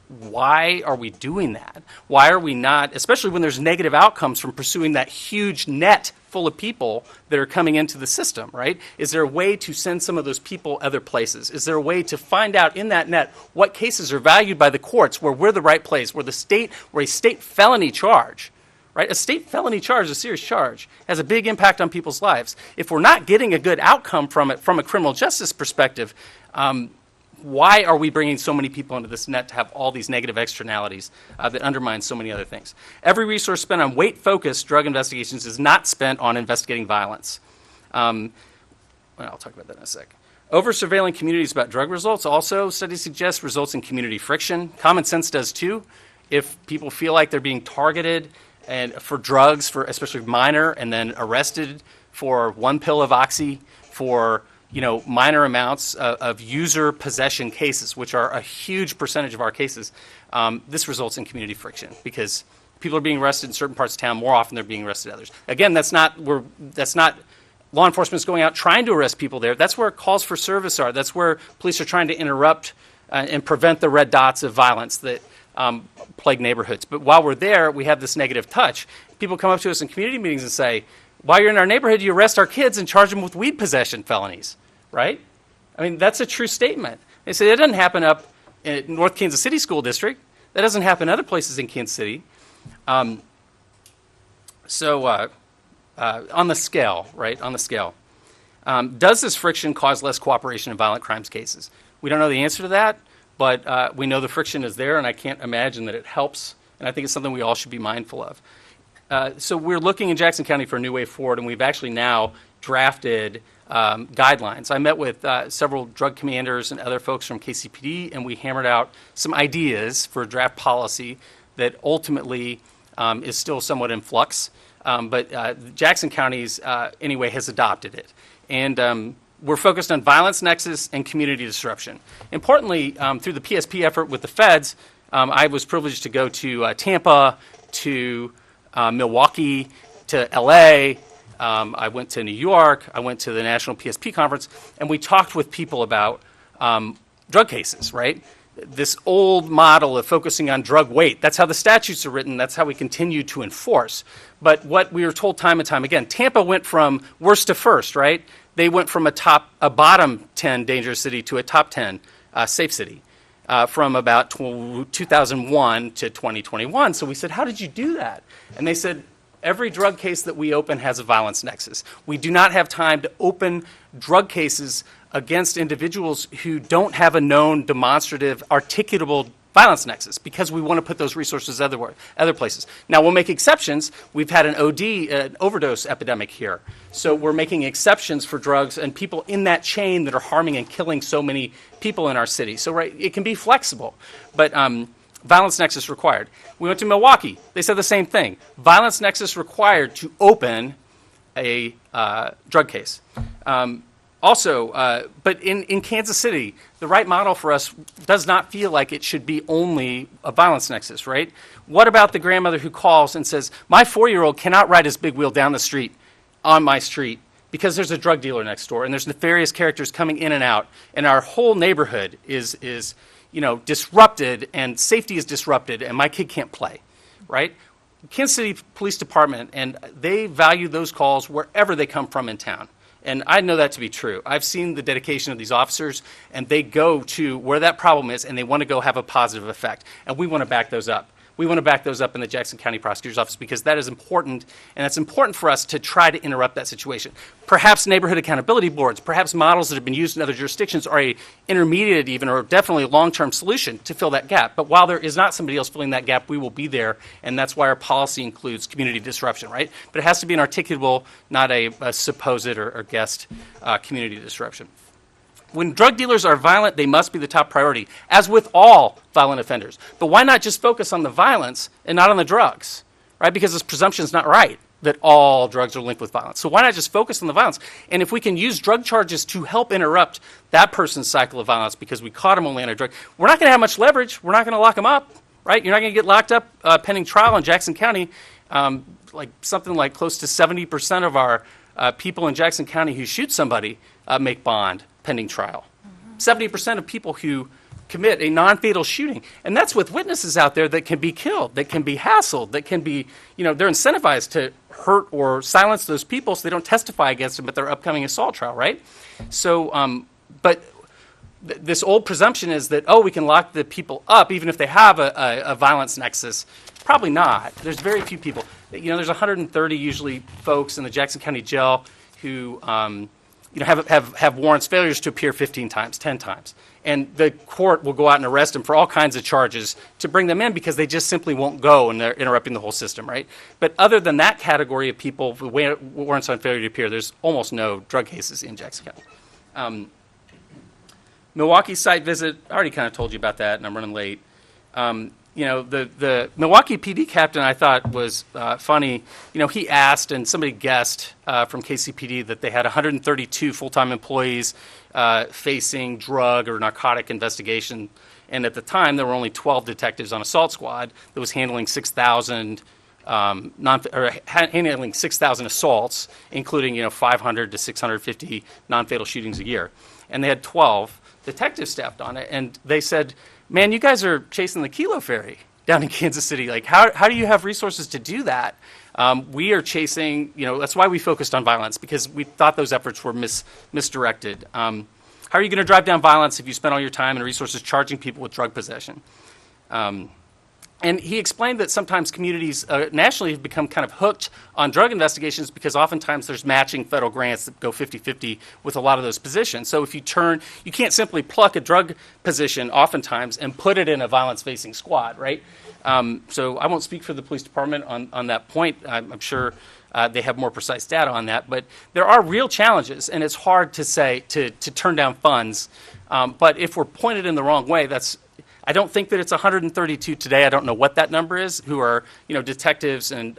Why are we doing that? Why are we not, especially when there's negative outcomes from pursuing that huge net full of people that are coming into the system, right? Is there a way to send some of those people other places? Is there a way to find out in that net what cases are valued by the courts where we're the right place, where a state felony charge, right? A state felony charge, a serious charge, has a big impact on people's lives. If we're not getting a good outcome from it from a criminal justice perspective, why are we bringing so many people into this net to have all these negative externalities that undermine so many other things? Every resource spent on weight-focused drug investigations is not spent on investigating violence. I'll talk about that in a sec. Over-surveilling communities about drug results also, studies suggest, results in community friction. Common sense does too. If people feel like they're being targeted and for drugs, for especially minor, and then arrested for 1 pill of oxy, for minor amounts of user possession cases, which are a huge percentage of our cases, this results in community friction because People are being arrested in certain parts of town more often than they're being arrested in others. Again, that's not law enforcement's going out trying to arrest people there. That's where calls for service are. That's where police are trying to interrupt and prevent the red dots of violence that plague neighborhoods. But while we're there, we have this negative touch. People come up to us in community meetings and say, while you're in our neighborhood, you arrest our kids and charge them with weed possession felonies, right? I mean, that's a true statement. They say that doesn't happen up in North Kansas City School District. That doesn't happen other places in Kansas City. On the scale, right, on the scale, does this friction cause less cooperation in violent crimes cases? We don't know the answer to that, but we know the friction is there, and I can't imagine that it helps, and I think it's something we all should be mindful of. So we're looking in Jackson County for a new way forward, and we've actually now drafted guidelines. I met with several drug commanders and other folks from Kcpd, and we hammered out some ideas for draft policy that ultimately is still somewhat in flux. But Jackson County's, anyway, has adopted it. And we're focused on violence nexus and community disruption. Importantly, through the PSP effort with the feds, I was privileged to go to Tampa, to Milwaukee, to LA. I went to New York. I went to the National PSP Conference, and we talked with people about drug cases, right? This old model of focusing on drug weight. That's how the statutes are written. That's how we continue to enforce. But what we were told time and time again, Tampa went from worst to first, right? They went from a bottom 10 dangerous city to a top 10 safe city from about 2001 to 2021. So we said, how did you do that? And they said, every drug case that we open has a violence nexus. We do not have time to open drug cases against individuals who don't have a known, demonstrative, articulable violence nexus because we want to put those resources other places. Now, we'll make exceptions. We've had an overdose epidemic here. So we're making exceptions for drugs and people in that chain that are harming and killing so many people in our city. So right, it can be flexible, but violence nexus required. We went to Milwaukee. They said the same thing. Violence nexus required to open a drug case. But in Kansas City, the right model for us does not feel like it should be only a violence nexus, right? What about the grandmother who calls and says, my 4-year-old cannot ride his big wheel down the street on my street because there's a drug dealer next door and there's nefarious characters coming in and out and our whole neighborhood is disrupted and safety is disrupted and my kid can't play, right? Kansas City Police Department, and they value those calls wherever they come from in town. And I know that to be true. I've seen the dedication of these officers, and they go to where that problem is, and they want to go have a positive effect. And we want to back those up. We want to back those up in the Jackson County Prosecutor's Office because that is important, and it's important for us to try to interrupt that situation. Perhaps neighborhood accountability boards, perhaps models that have been used in other jurisdictions are a intermediate even or definitely a long-term solution to fill that gap. But while there is not somebody else filling that gap, we will be there, and that's why our policy includes community disruption, right? But it has to be an articulable, not a supposed or guessed community disruption. When drug dealers are violent, they must be the top priority, as with all violent offenders. But why not just focus on the violence and not on the drugs, right? Because this presumption is not right that all drugs are linked with violence. So why not just focus on the violence? And if we can use drug charges to help interrupt that person's cycle of violence because we caught him only on a drug, we're not going to have much leverage. We're not going to lock him up, right? You're not going to get locked up pending trial in Jackson County. Something like close to 70% of our people in Jackson County who shoot somebody make bond pending trial. 70% of people who commit a non-fatal shooting. And that's with witnesses out there that can be killed, that can be hassled, that can be, they're incentivized to hurt or silence those people so they don't testify against them at their upcoming assault trial, right? So, this old presumption is that, we can lock the people up even if they have a violence nexus. Probably not. There's very few people. There's 130 usually folks in the Jackson County Jail who have warrants failures to appear 15 times, 10 times. And the court will go out and arrest them for all kinds of charges to bring them in because they just simply won't go and they're interrupting the whole system, right? But other than that category of people with warrants on failure to appear, there's almost no drug cases in Jackson County. Milwaukee site visit, I already kind of told you about that and I'm running late. the Milwaukee PD captain I thought was funny. He asked, and somebody guessed from Kcpd that they had 132 full-time employees facing drug or narcotic investigation. And at the time, there were only 12 detectives on assault squad that was handling 6,000 handling 6,000 assaults, including 500 to 650 non-fatal shootings a year. And they had 12 detectives staffed on it. And they said, man, you guys are chasing the Kilo Ferry down in Kansas City. Like, how do you have resources to do that? We are chasing, that's why we focused on violence, because we thought those efforts were misdirected. How are you going to drive down violence if you spend all your time and resources charging people with drug possession? And he explained that sometimes communities nationally have become kind of hooked on drug investigations because oftentimes there's matching federal grants that go 50-50 with a lot of those positions. So if you can't simply pluck a drug position oftentimes and put it in a violence-facing squad, right? So I won't speak for the police department on that point. I'm sure they have more precise data on that. But there are real challenges, and it's hard to say to turn down funds. But if we're pointed in the wrong way, I don't think that it's 132 today. I don't know what that number is, who are, detectives and,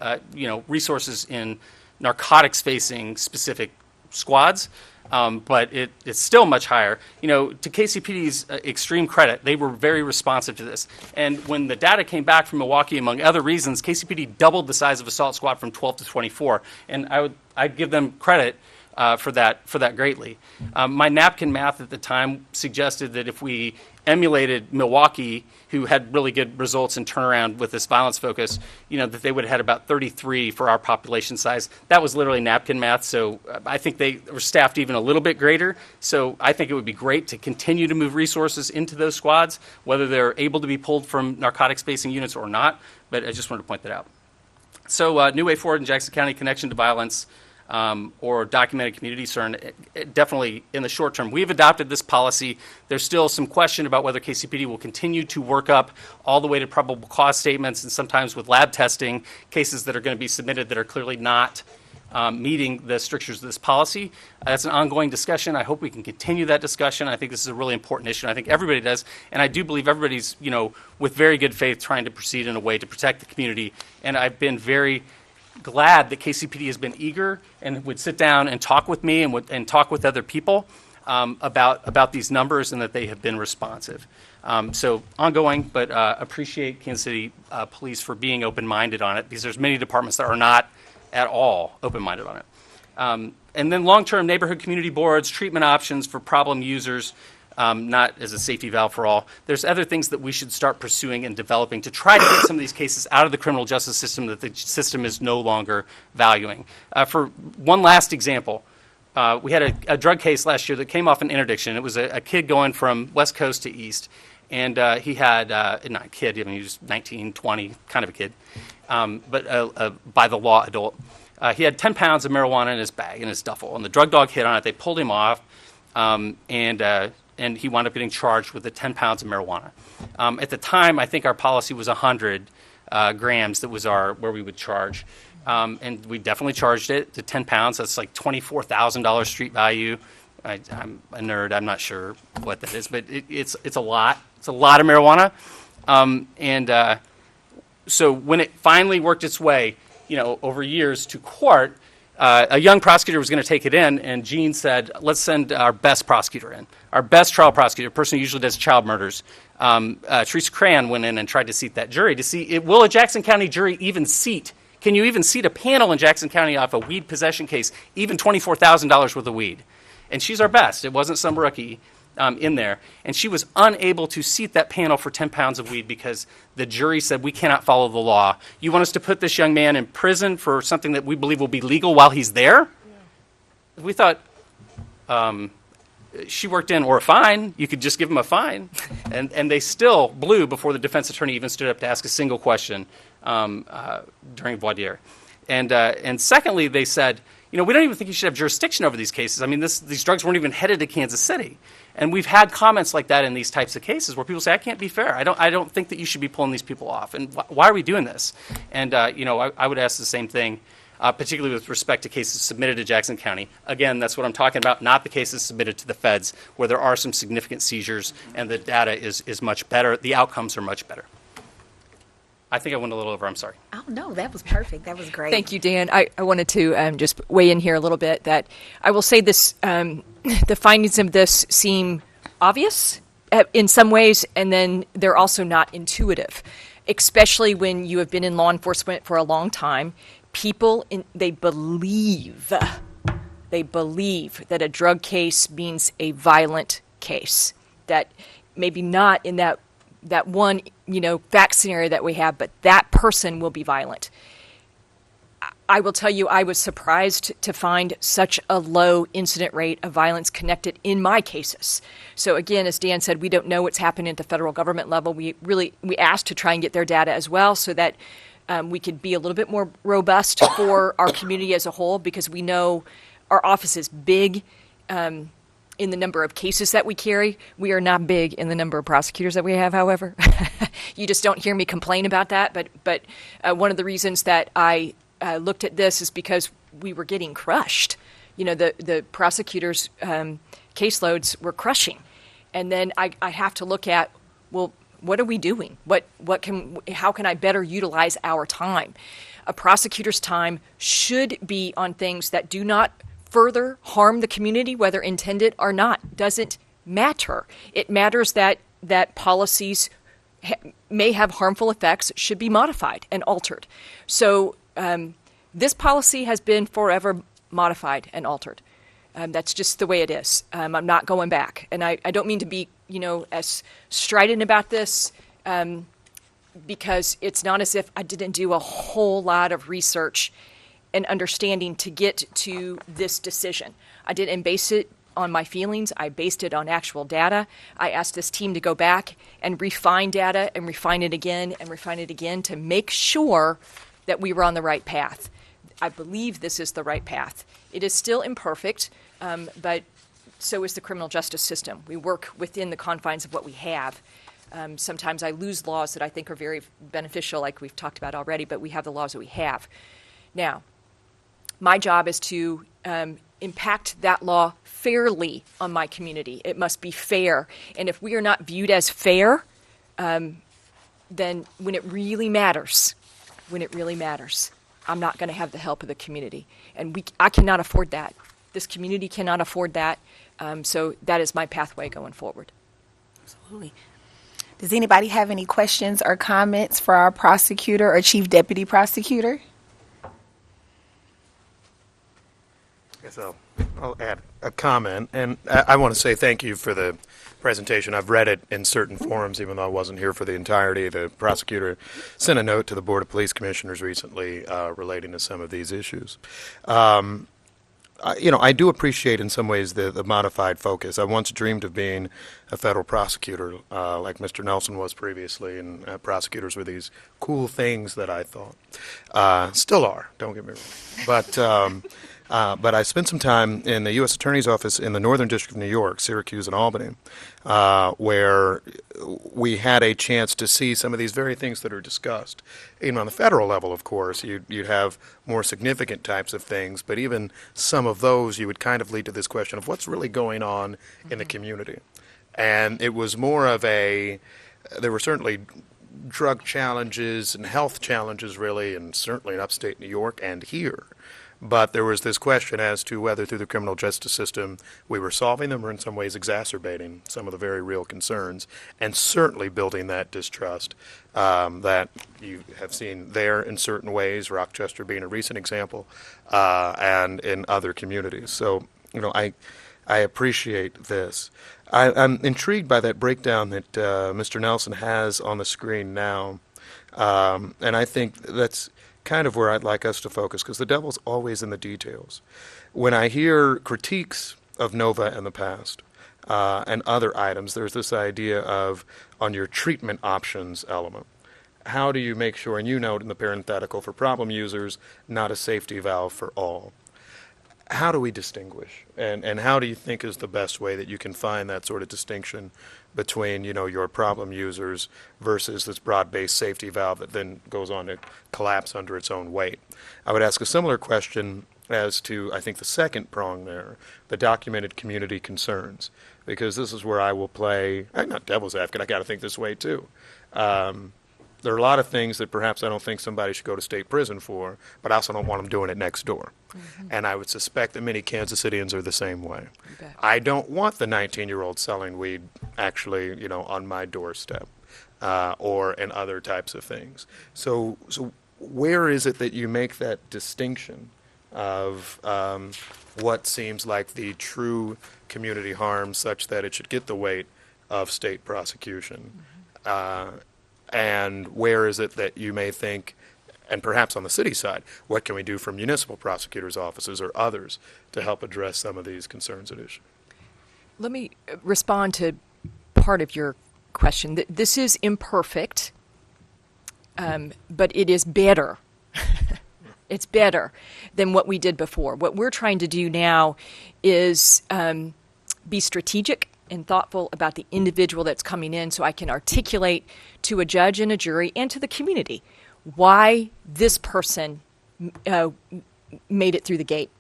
resources in narcotics-facing specific squads. But it's still much higher. To Kcpd's extreme credit, they were very responsive to this. And when the data came back from Milwaukee, among other reasons, Kcpd doubled the size of assault squad from 12 to 24. And I'd give them credit for that greatly. My napkin math at the time suggested that if we emulated Milwaukee, who had really good results in turnaround with this violence focus, that they would have had about 33 for our population size. That was literally napkin math, so I think they were staffed even a little bit greater. So I think it would be great to continue to move resources into those squads, whether they're able to be pulled from narcotics-facing units or not, but I just wanted to point that out. So New Way Forward in Jackson County, connection to violence, or documented community concern, definitely in the short term. We've adopted this policy. There's still some question about whether Kcpd will continue to work up all the way to probable cause statements and sometimes with lab testing, cases that are going to be submitted that are clearly not meeting the strictures of this policy. That's an ongoing discussion. I hope we can continue that discussion. I think this is a really important issue, and I think everybody does. And I do believe everybody's, with very good faith trying to proceed in a way to protect the community. And I've been very glad that Kcpd has been eager and would sit down and talk with me and talk with other people about these numbers, and that they have been responsive. So ongoing, but appreciate Kansas City Police for being open-minded on it, because there's many departments that are not at all open-minded on it. And then long-term neighborhood community boards, treatment options for problem users, not as a safety valve for all. There's other things that we should start pursuing and developing to try to get some of these cases out of the criminal justice system that the system is no longer valuing. For one last example, we had a drug case last year that came off an interdiction. It was a kid going from West Coast to East, and he had, not a kid, he was 19, 20, kind of a kid, but by the law adult. He had 10 pounds of marijuana in his bag, in his duffel, and the drug dog hit on it. They pulled him off, and he wound up getting charged with the 10 pounds of marijuana. At the time, I think our policy was 100 grams. That was where we would charge. And we definitely charged it to 10 pounds. That's like $24,000 street value. I'm a nerd. I'm not sure what that is, but it's a lot. It's a lot of marijuana. So when it finally worked its way, over years to court, a young prosecutor was going to take it in, and Gene said, let's send our best prosecutor in, our best trial prosecutor, a person who usually does child murders. Teresa Cran went in and tried to seat that jury to see, will a Jackson County jury even seat? Can you even seat a panel in Jackson County off a weed possession case, even $24,000 worth of weed? And she's our best. It wasn't some rookie in there. And she was unable to seat that panel for 10 pounds of weed because the jury said, we cannot follow the law. You want us to put this young man in prison for something that we believe will be legal while he's there? Yeah. We thought she worked in, or a fine. You could just give him a fine. And they still blew before the defense attorney even stood up to ask a single question during voir dire. And secondly, they said, we don't even think you should have jurisdiction over these cases. I mean, these drugs weren't even headed to Kansas City. And we've had comments like that in these types of cases where people say, I can't be fair. I don't think that you should be pulling these people off. And why are we doing this? And, I would ask the same thing, particularly with respect to cases submitted to Jackson County. Again, that's what I'm talking about, not the cases submitted to the feds, where there are some significant seizures and the data is much better. The outcomes are much better. I think I went a little over. I'm sorry. Oh, no, that was perfect. That was great. Thank you, Dan. I wanted to just weigh in here a little bit that I will say this, the findings of this seem obvious in some ways, and then they're also not intuitive, especially when you have been in law enforcement for a long time. People, they believe that a drug case means a violent case, that maybe not in that one, fact scenario that we have, but that person will be violent. I will tell you, I was surprised to find such a low incident rate of violence connected in my cases. So again, as Dan said, we don't know what's happening at the federal government level. We asked to try and get their data as well so that we could be a little bit more robust for our community as a whole, because we know our office is big in the number of cases that we carry. We are not big in the number of prosecutors that we have, however. You just don't hear me complain about that. But one of the reasons that I looked at this is because we were getting crushed. The prosecutors' caseloads were crushing. And then I have to look at, well, what are we doing? How can I better utilize our time? A prosecutor's time should be on things that do not further harm the community, whether intended or not. Doesn't matter. It matters that policies may have harmful effects, should be modified and altered. So this policy has been forever modified and altered. That's just the way it is. I'm not going back. And I don't mean to be, as strident about this, because it's not as if I didn't do a whole lot of research and understanding to get to this decision. I didn't base it on my feelings. I based it on actual data. I asked this team to go back and refine data and refine it again and refine it again to make sure that we were on the right path. I believe this is the right path. It is still imperfect, but so is the criminal justice system. We work within the confines of what we have. Sometimes I lose laws that I think are very beneficial, like we've talked about already, but we have the laws that we have. Now, my job is to impact that law fairly on my community. It must be fair. And if we are not viewed as fair, then when it really matters, I'm not going to have the help of the community. And I cannot afford that. This community cannot afford that. So that is my pathway going forward. Absolutely. Does anybody have any questions or comments for our prosecutor or chief deputy prosecutor? So I'll add a comment, and I want to say thank you for the presentation. I've read it in certain forums, even though I wasn't here for the entirety. The prosecutor sent a note to the Board of Police Commissioners recently relating to some of these issues. I do appreciate in some ways the modified focus. I once dreamed of being a federal prosecutor, like Mr. Nelson was previously, and prosecutors were these cool things that I thought. Still are, don't get me wrong. But I spent some time in the U.S. Attorney's Office in the Northern District of New York, Syracuse and Albany, where we had a chance to see some of these very things that are discussed. Even on the federal level, of course, you'd have more significant types of things, but even some of those you would kind of lead to this question of what's really going on in the community. And it was more of there were certainly drug challenges and health challenges, really, and certainly in upstate New York and here. But there was this question as to whether through the criminal justice system we were solving them or in some ways exacerbating some of the very real concerns, and certainly building that distrust that you have seen there in certain ways, Rochester being a recent example, and in other communities. So, I appreciate this. I'm intrigued by that breakdown that Mr. Nelson has on the screen now, and I think that's kind of where I'd like us to focus, because the devil's always in the details. When I hear critiques of NOVA in the past and other items, there's this idea of on your treatment options element. How do you make sure, and you note in the parenthetical, for problem users, not a safety valve for all? How do we distinguish? And how do you think is the best way that you can find that sort of distinction between, your problem users versus this broad-based safety valve that then goes on to collapse under its own weight? I would ask a similar question as to, I think, the second prong there, the documented community concerns, because this is where I will play, I'm not devil's advocate, I got to think this way too. there are a lot of things that perhaps I don't think somebody should go to state prison for, but I also don't want them doing it next door. And I would suspect that many Kansas Cityans are the same way. I don't want the 19-year-old selling weed actually, on my doorstep, or in other types of things. So where is it that you make that distinction of what seems like the true community harm such that it should get the weight of state prosecution? And where is it that you may think, and perhaps on the city side, what can we do from municipal prosecutors' offices or others to help address some of these concerns at issue? Let me respond to part of your question. This is imperfect, but it is better. It's better than what we did before. What we're trying to do now is be strategic and thoughtful about the individual that's coming in, so I can articulate to a judge and a jury and to the community why this person made it through the gate.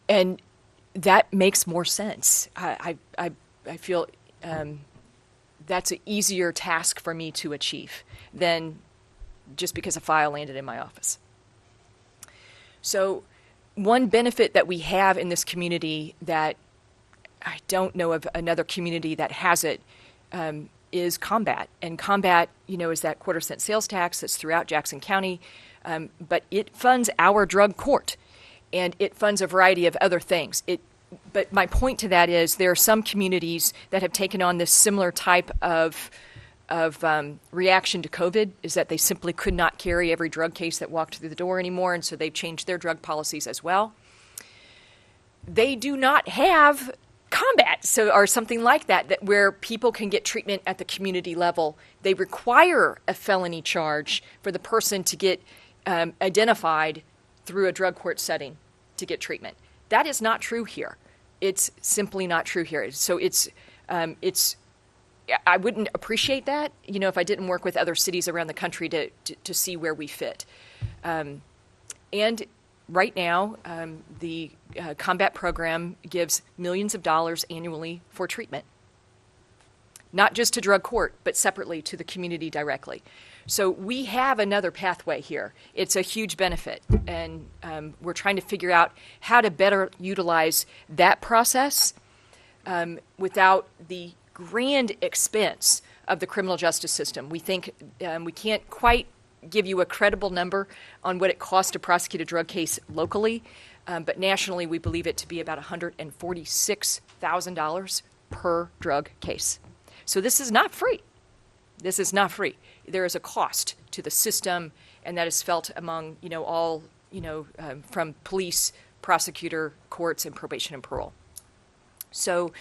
And that makes more sense. I feel that's an easier task for me to achieve than just because a file landed in my office. So one benefit that we have in this community that I don't know of another community that has it, is combat. And combat, is that quarter-cent sales tax that's throughout Jackson County, but it funds our drug court, and it funds a variety of other things. But my point to that is there are some communities that have taken on this similar type of reaction to COVID, is that they simply could not carry every drug case that walked through the door anymore, and so they've changed their drug policies as well. They do not have combat, or something like that where people can get treatment at the community level. They require a felony charge for the person to get identified through a drug court setting to get treatment. That is not true here. It's simply not true here. So it's I wouldn't appreciate that, if I didn't work with other cities around the country to see where we fit. And right now, the combat program gives millions of dollars annually for treatment, not just to drug court, but separately to the community directly. So we have another pathway here. It's a huge benefit, and we're trying to figure out how to better utilize that process without the grand expense of the criminal justice system. We think we can't quite give you a credible number on what it costs to prosecute a drug case locally, but nationally we believe it to be about $146,000 per drug case. So this is not free. This is not free. There is a cost to the system, and that is felt among all from police, prosecutor, courts, and probation and parole. So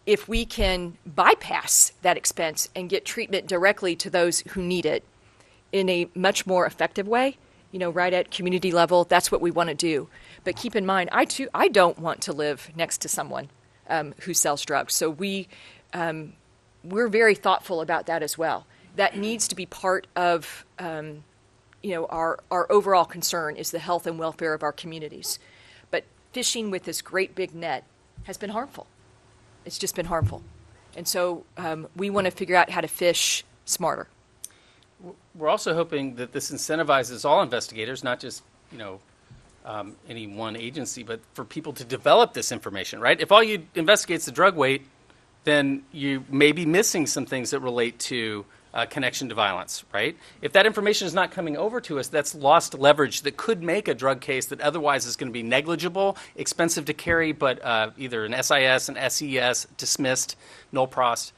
if we can bypass that expense and get treatment directly to those who need it in a much more effective way, right at community level, that's what we want to do. But keep in mind, I don't want to live next to someone who sells drugs. So we're very thoughtful about that as well. That needs to be part of our overall concern is the health and welfare of our communities. But fishing with this great big net has been harmful. It's just been harmful. And so we want to figure out how to fish smarter. We're also hoping that this incentivizes all investigators, not just, any one agency, but for people to develop this information, right? If all you investigate is the drug weight, then you may be missing some things that relate to connection to violence, right? If that information is not coming over to us, that's lost leverage that could make a drug case that otherwise is going to be negligible, expensive to carry, but either an SIS, an SES, dismissed, null prost,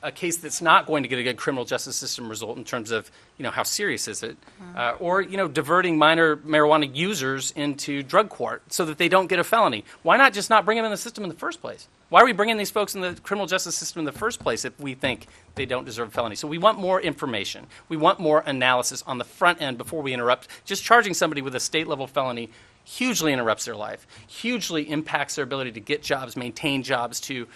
a case that's not going to get a good criminal justice system result in terms of, how serious is it, or, diverting minor marijuana users into drug court so that they don't get a felony. Why not just not bring them in the system in the first place? Why are we bringing these folks in the criminal justice system in the first place if we think they don't deserve a felony? So we want more information. We want more analysis on the front end before we interrupt. Just charging somebody with a state-level felony hugely interrupts their life, hugely impacts their ability to get jobs, maintain jobs, to,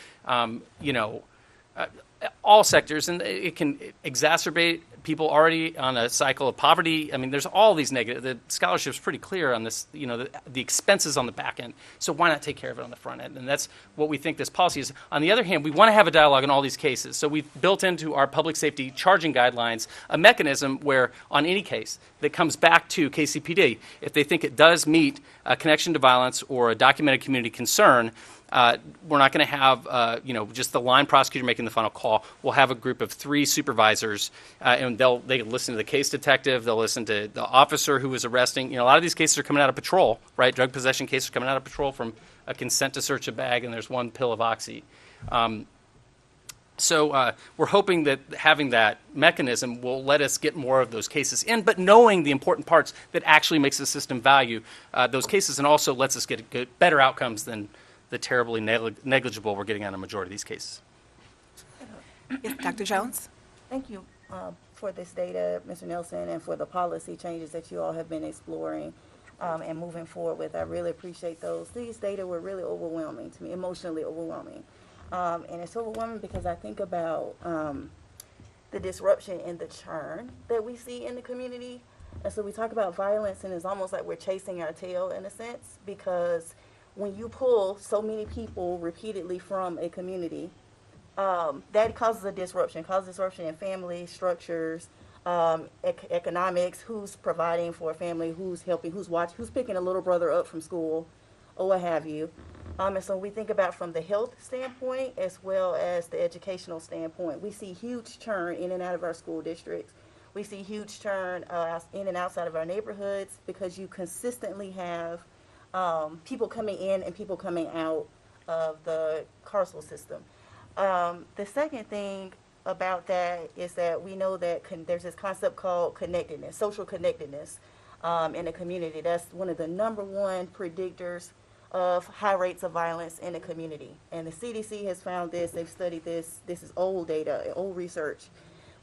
all sectors, and it can exacerbate people already on a cycle of poverty. I mean, there's all these negative. The scholarship's pretty clear on this, the expenses on the back end. So why not take care of it on the front end? And that's what we think this policy is. On the other hand, we want to have a dialogue in all these cases. So we've built into our public safety charging guidelines a mechanism where on any case that comes back to Kcpd, if they think it does meet a connection to violence or a documented community concern, we're not going to have, just the line prosecutor making the final call. We'll have a group of 3 supervisors, and they listen to the case detective. They'll listen to the officer who was arresting. A lot of these cases are coming out of patrol, right? Drug possession cases are coming out of patrol from a consent to search a bag, and there's 1 pill of oxy. So we're hoping that having that mechanism will let us get more of those cases in, but knowing the important parts that actually makes the system value those cases, and also lets us get better outcomes than the terribly negligible we're getting on a majority of these cases. Yes, Dr. Jones? Thank you for this data, Mr. Nelson, and for the policy changes that you all have been exploring and moving forward with. I really appreciate those. These data were really overwhelming to me, emotionally overwhelming. And it's overwhelming because I think about the disruption and the churn that we see in the community. And so we talk about violence, and it's almost like we're chasing our tail in a sense, because when you pull so many people repeatedly from a community, that causes a disruption, in family structures, economics, who's providing for a family, who's helping, who's picking a little brother up from school, or what have you. And so we think about from the health standpoint as well as the educational standpoint. We see huge churn in and out of our school districts. We see huge churn in and outside of our neighborhoods because you consistently have people coming in and people coming out of the carceral system. The second thing about that is that we know that there's this concept called connectedness, social connectedness in the community. That's one of the #1 predictors of high rates of violence in the community. And the CDC has found this, they've studied this. This is old data, old research.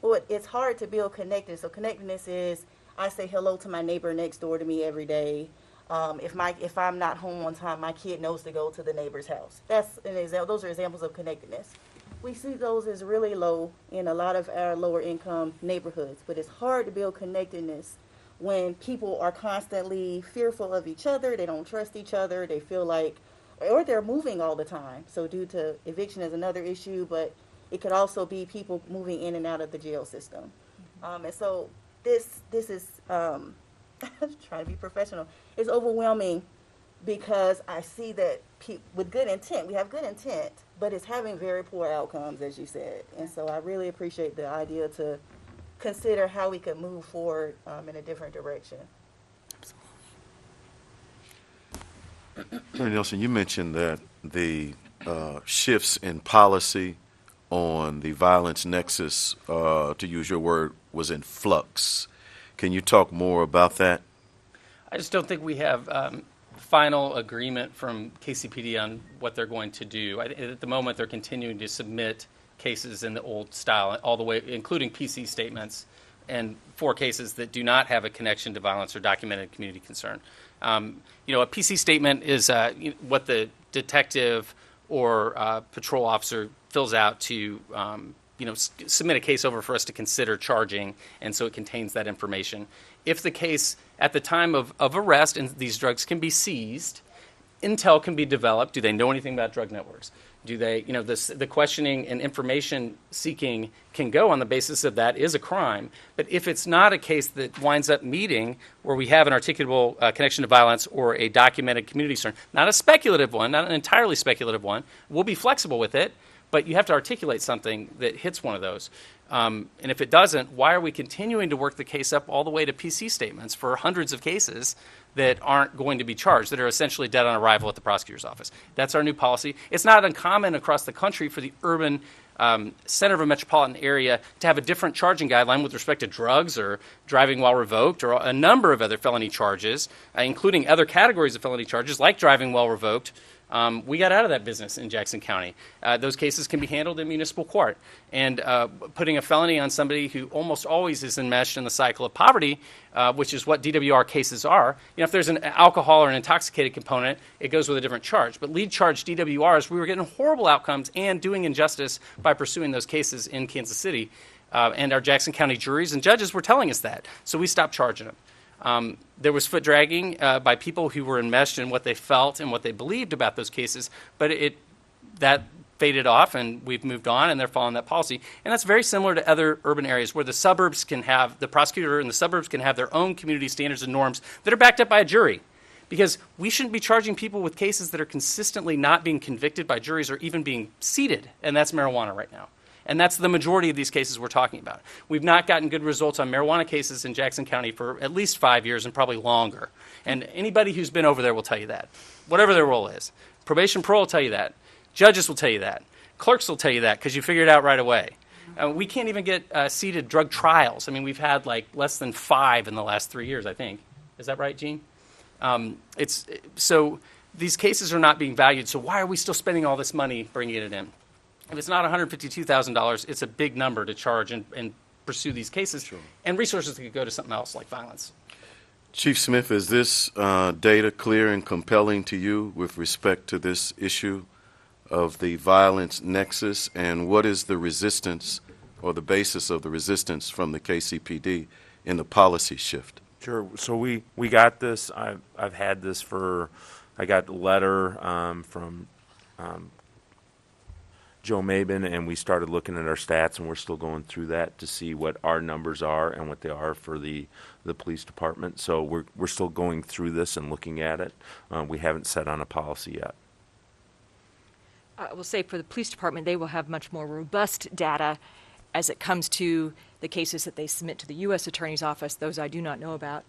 Well, it's hard to build connectedness. So connectedness is, I say hello to my neighbor next door to me every day. If I'm not home on time, my kid knows to go to the neighbor's house. That's an example. Those are examples of connectedness. We see those as really low in a lot of our lower income neighborhoods, but it's hard to build connectedness when people are constantly fearful of each other, they don't trust each other, they feel like, or they're moving all the time. So due to eviction is another issue, but it could also be people moving in and out of the jail system. And so this is, trying to be professional, it's overwhelming because I see that with good intent, we have good intent, but it's having very poor outcomes, as you said. And so I really appreciate the idea to consider how we could move forward in a different direction. Attorney Nelson, you mentioned that the shifts in policy on the violence nexus, to use your word, was in flux. Can you talk more about that? I just don't think we have final agreement from Kcpd on what they're going to do. At the moment, they're continuing to submit cases in the old style, all the way, including PC statements, and 4 cases that do not have a connection to violence or documented community concern. A PC statement is what the detective or patrol officer fills out to submit a case over for us to consider charging, and so it contains that information. If the case at the time of arrest and these drugs can be seized, intel can be developed. Do they know anything about drug networks? Do they, the questioning and information seeking can go on the basis of that is a crime. But if it's not a case that winds up meeting where we have an articulable connection to violence or a documented community concern, not a speculative one, not an entirely speculative one, we'll be flexible with it, but you have to articulate something that hits one of those. And if it doesn't, why are we continuing to work the case up all the way to PC statements for hundreds of cases that aren't going to be charged, that are essentially dead on arrival at the prosecutor's office? That's our new policy. It's not uncommon across the country for the urban center of a metropolitan area to have a different charging guideline with respect to drugs or driving while revoked or a number of other felony charges, including other categories of felony charges like driving while revoked, We got out of that business in Jackson County. Those cases can be handled in municipal court. And putting a felony on somebody who almost always is enmeshed in the cycle of poverty, which is what DWR cases are. If there's an alcohol or an intoxicated component, it goes with a different charge. But lead charge DWRs, we were getting horrible outcomes and doing injustice by pursuing those cases in Kansas City. And our Jackson County juries and judges were telling us that. So we stopped charging them. There was foot dragging by people who were enmeshed in what they felt and what they believed about those cases, but that faded off, and we've moved on, and they're following that policy. And that's very similar to other urban areas where the prosecutor in the suburbs can have their own community standards and norms that are backed up by a jury. Because we shouldn't be charging people with cases that are consistently not being convicted by juries or even being seated, and that's marijuana right now. And that's the majority of these cases we're talking about. We've not gotten good results on marijuana cases in Jackson County for at least 5 years and probably longer. And anybody who's been over there will tell you that, whatever their role is. Probation parole will tell you that. Judges will tell you that. Clerks will tell you that because you figure it out right away. We can't even get seated drug trials. I mean, we've had like less than 5 in the last 3 years, I think. Is that right, Gene? So these cases are not being valued. So why are we still spending all this money bringing it in? If it's not $152,000, it's a big number to charge and pursue these cases. Sure. And resources that could go to something else like violence. Chief Smith, is this data clear and compelling to you with respect to this issue of the violence nexus? And what is the resistance or the basis of the resistance from the KCPD in the policy shift? Sure. So we got this. I've had this I got the letter from Joe Mabin, and we started looking at our stats, and we're still going through that to see what our numbers are and what they are for the police department. So we're still going through this and looking at it. We haven't set on a policy yet. I will say for the police department, they will have much more robust data as it comes to the cases that they submit to the U.S. Attorney's Office, those I do not know about,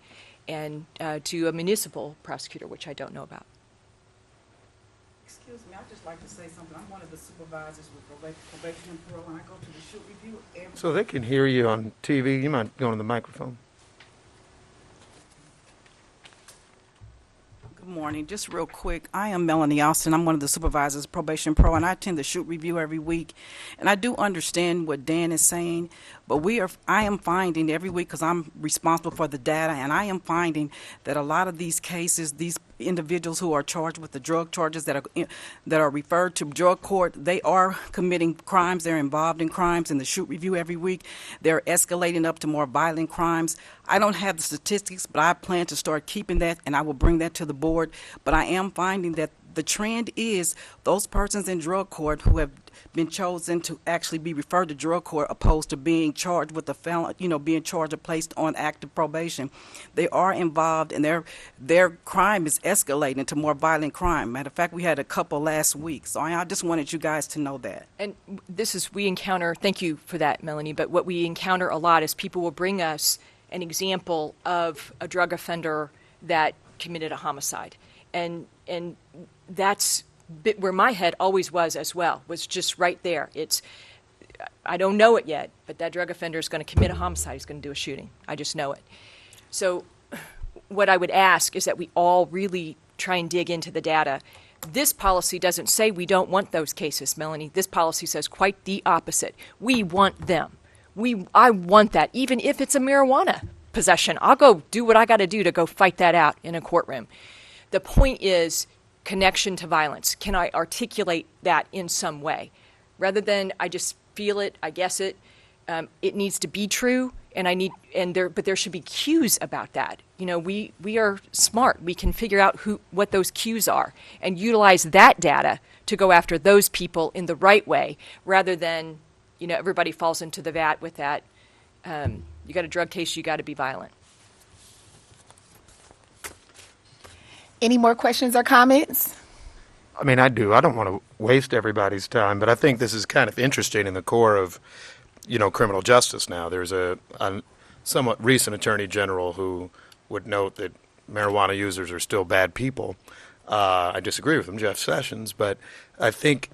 and to a municipal prosecutor, which I don't know about. Excuse me, I'd just like to say something. I'm one of the supervisors with probation and parole, and I go to the shoot review every... So they can hear you on TV. You might go on the microphone. Good morning. Just real quick, I am Melanie Austin. I'm one of the supervisors of Probation Pro, and I attend the shoot review every week. And I do understand what Dan is saying, but I am finding every week, because I'm responsible for the data, and I am finding that a lot of these cases, these individuals who are charged with the drug charges that are referred to drug court, they are committing crimes. They're involved in crimes. In the shoot review every week, they're escalating up to more violent crimes. I don't have the statistics, but I plan to start keeping that, and I will bring that to the board. But I am finding that the trend is those persons in drug court who have been chosen to actually be referred to drug court opposed to being charged with a felon, being charged or placed on active probation. They are involved, and their crime is escalating to more violent crime. Matter of fact, we had a couple last week. So I just wanted you guys to know that. And we encounter, thank you for that, Melanie, but what we encounter a lot is people will bring us an example of a drug offender that committed a homicide. And that's where my head always was as well, was just right there. I don't know it yet, but that drug offender is going to commit a homicide. He's going to do a shooting. I just know it. So what I would ask is that we all really try and dig into the data. This policy doesn't say we don't want those cases, Melanie. This policy says quite the opposite. We want them. I want that, even if it's a marijuana possession. I'll go do what I got to do to go fight that out in a courtroom. The point is connection to violence. Can I articulate that in some way? Rather than I just feel it, I guess it. It needs to be true, but there should be cues about that. We are smart. We can figure out what those cues are and utilize that data to go after those people in the right way, rather than everybody falls into the vat with that. You got a drug case, you got to be violent. Any more questions or comments? I mean, I do. I don't want to waste everybody's time, but I think this is kind of interesting in the core of, criminal justice now. There's a somewhat recent attorney general who would note that marijuana users are still bad people. I disagree with him, Jeff Sessions, but I think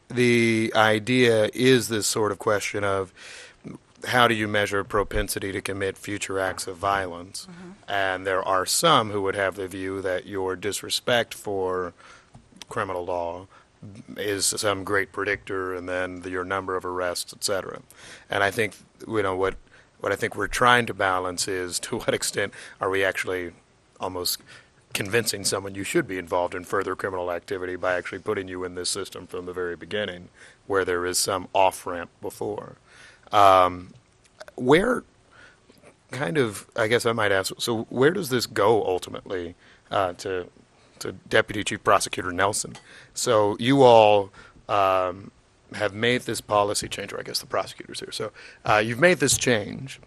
the idea is this sort of question of how do you measure propensity to commit future acts of violence? Mm-hmm. And there are some who would have the view that your disrespect for criminal law is some great predictor, and then your number of arrests, et cetera. And I think, what I think we're trying to balance is, to what extent are we actually almost convincing someone you should be involved in further criminal activity by actually putting you in this system from the very beginning, where there is some off-ramp before. Where, kind of, I guess I might ask, so where does this go ultimately to Deputy Chief Prosecutor Nelson? So you all have made this policy change, or I guess the prosecutor's here. So you've made this change.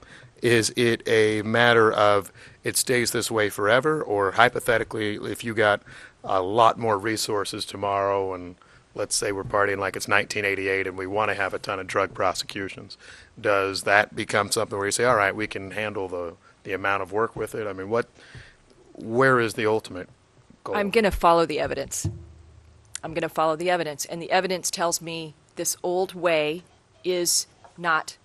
Is it a matter of it stays this way forever, or hypothetically, if you got a lot more resources tomorrow, and let's say we're partying like it's 1988 and we want to have a ton of drug prosecutions, does that become something where you say, all right, we can handle the amount of work with it? I mean, where is the ultimate goal? I'm going to follow the evidence. And the evidence tells me this old way is not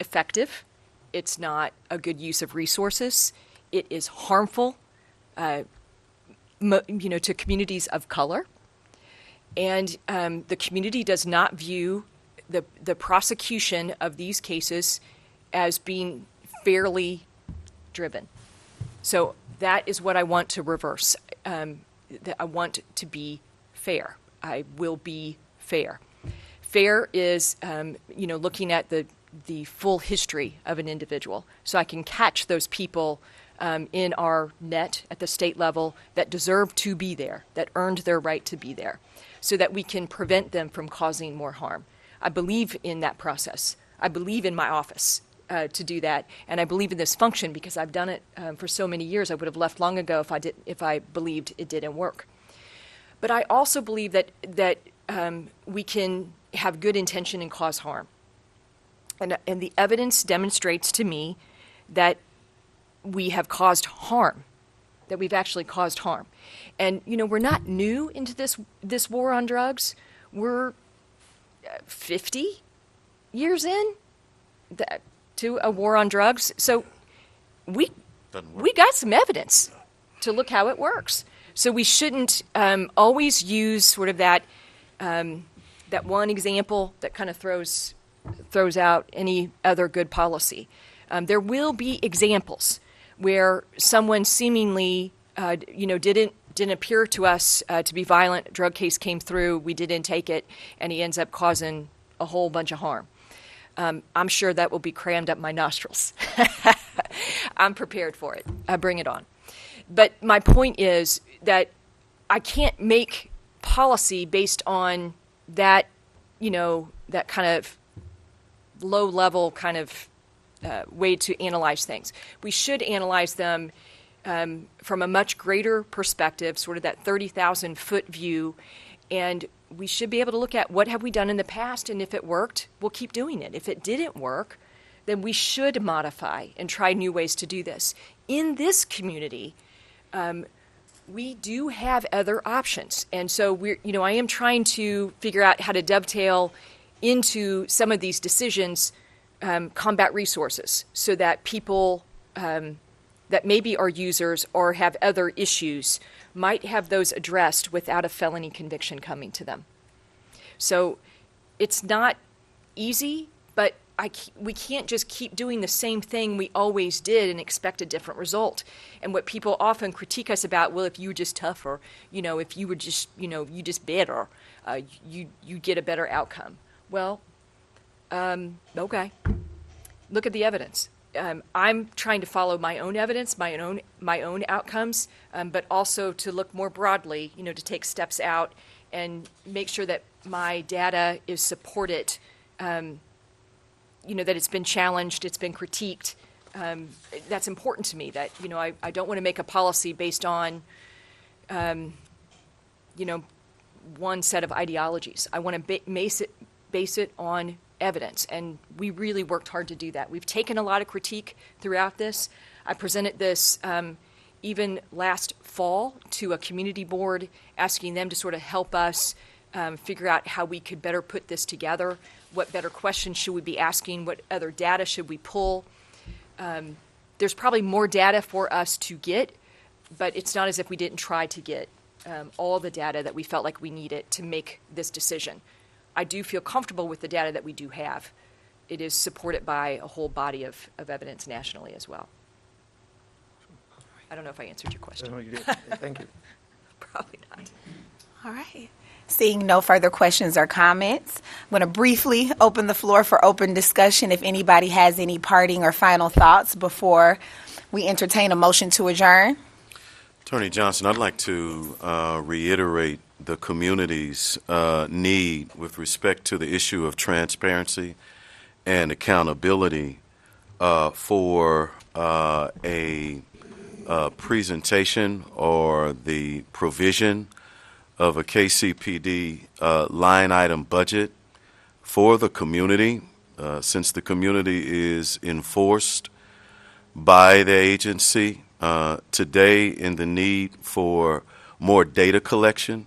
effective. It's not a good use of resources. It is harmful, to communities of color. And the community does not view the prosecution of these cases as being fairly driven. So that is what I want to reverse. I want to be fair. I will be fair. Fair is, looking at the full history of an individual, so I can catch those people in our net at the state level that deserve to be there, that earned their right to be there, so that we can prevent them from causing more harm. I believe in that process. I believe in my office to do that, and I believe in this function because I've done it for so many years. I would have left long ago if I believed it didn't work. But I also believe that we can have good intention and cause harm. And the evidence demonstrates to me that we have caused harm, that we've actually caused harm. And, we're not new into this war on drugs. We're 50 years in to a war on drugs. So we got some evidence to look how it works. So we shouldn't always use sort of that one example that kind of throws out any other good policy. There will be examples where someone seemingly, didn't appear to us to be violent. Drug case came through, we didn't take it, and he ends up causing a whole bunch of harm. I'm sure that will be crammed up my nostrils. I'm prepared for it. Bring it on. But my point is that I can't make policy based on that, that kind of low-level kind of way to analyze things. We should analyze them from a much greater perspective, sort of that 30,000-foot view, and we should be able to look at what have we done in the past, and if it worked, we'll keep doing it. If it didn't work, then we should modify and try new ways to do this. In this community, we do have other options, and so I am trying to figure out how to dovetail into some of these decisions combat resources so that people that maybe are users or have other issues might have those addressed without a felony conviction coming to them. So it's not easy, but we can't just keep doing the same thing we always did and expect a different result. And what people often critique us about, well, if you were just tougher, if you were just, you just better, you get a better outcome. Well, okay. Look at the evidence. I'm trying to follow my own evidence, my own outcomes, but also to look more broadly, to take steps out and make sure that my data is supported, that it's been challenged, it's been critiqued. That's important to me. That I don't want to make a policy based on, one set of ideologies. I want to base it on evidence, and we really worked hard to do that. We've taken a lot of critique throughout this. I presented this even last fall to a community board, asking them to sort of help us figure out how we could better put this together. What better questions should we be asking? What other data should we pull? There's probably more data for us to get, but it's not as if we didn't try to get all the data that we felt like we needed to make this decision. I do feel comfortable with the data that we do have. It is supported by a whole body of evidence nationally as well. I don't know if I answered your question. No, you did. Thank you. Probably not. All right. Seeing no further questions or comments, I'm going to briefly open the floor for open discussion if anybody has any parting or final thoughts before we entertain a motion to adjourn. Attorney Johnson, I'd like to reiterate the community's need with respect to the issue of transparency and accountability for a presentation or the provision of a Kcpd line item budget for the community, since the community is enforced by the agency today in the need for more data collection.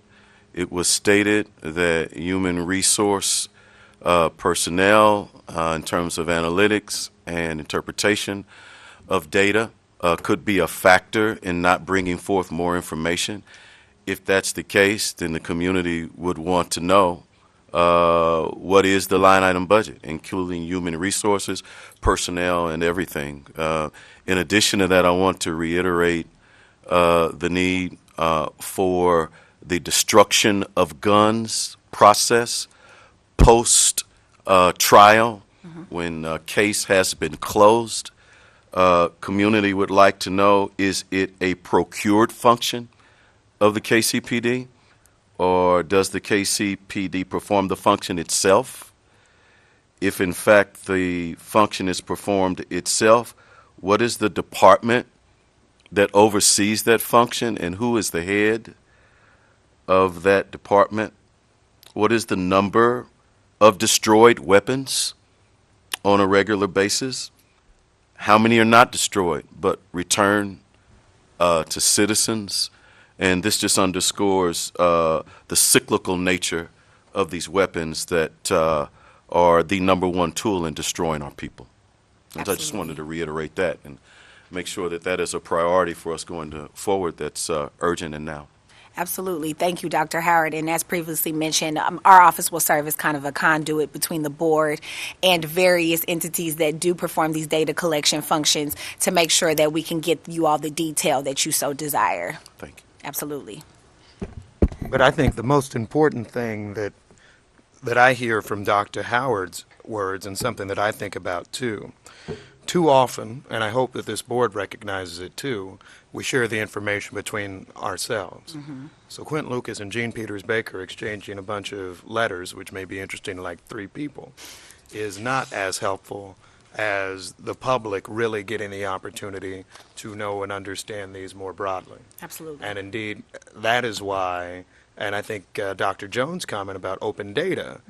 It was stated that human resource personnel in terms of analytics and interpretation of data could be a factor in not bringing forth more information. If that's the case, then the community would want to know what is the line item budget, including human resources, personnel, and everything. In addition to that, I want to reiterate the need for the destruction of guns process post trial when a case has been closed. Community would like to know, is it a procured function of the Kcpd, or does the Kcpd perform the function itself? If in fact the function is performed itself, what is the department that oversees that function, and who is the head of that department? What is the number of destroyed weapons on a regular basis? How many are not destroyed but returned to citizens? And this just underscores the cyclical nature of these weapons that are the number one tool in destroying our people. And so I just wanted to reiterate that and make sure that that is a priority for us going forward that's urgent and now. Absolutely. Thank you, Dr. Howard. And as previously mentioned, our office will serve as kind of a conduit between the board and various entities that do perform these data collection functions to make sure that we can get you all the detail that you so desire. Thank you. Absolutely. But I think the most important thing that I hear from Dr. Howard's words, and something that I think about too often, and I hope that this board recognizes it too, we share the information between ourselves. So Quentin Lucas and Gene Peters Baker exchanging a bunch of letters, which may be interesting to like 3 people, is not as helpful as the public really getting the opportunity to know and understand these more broadly. Absolutely. And indeed, that is why, and I think Dr. Jones' comment about open data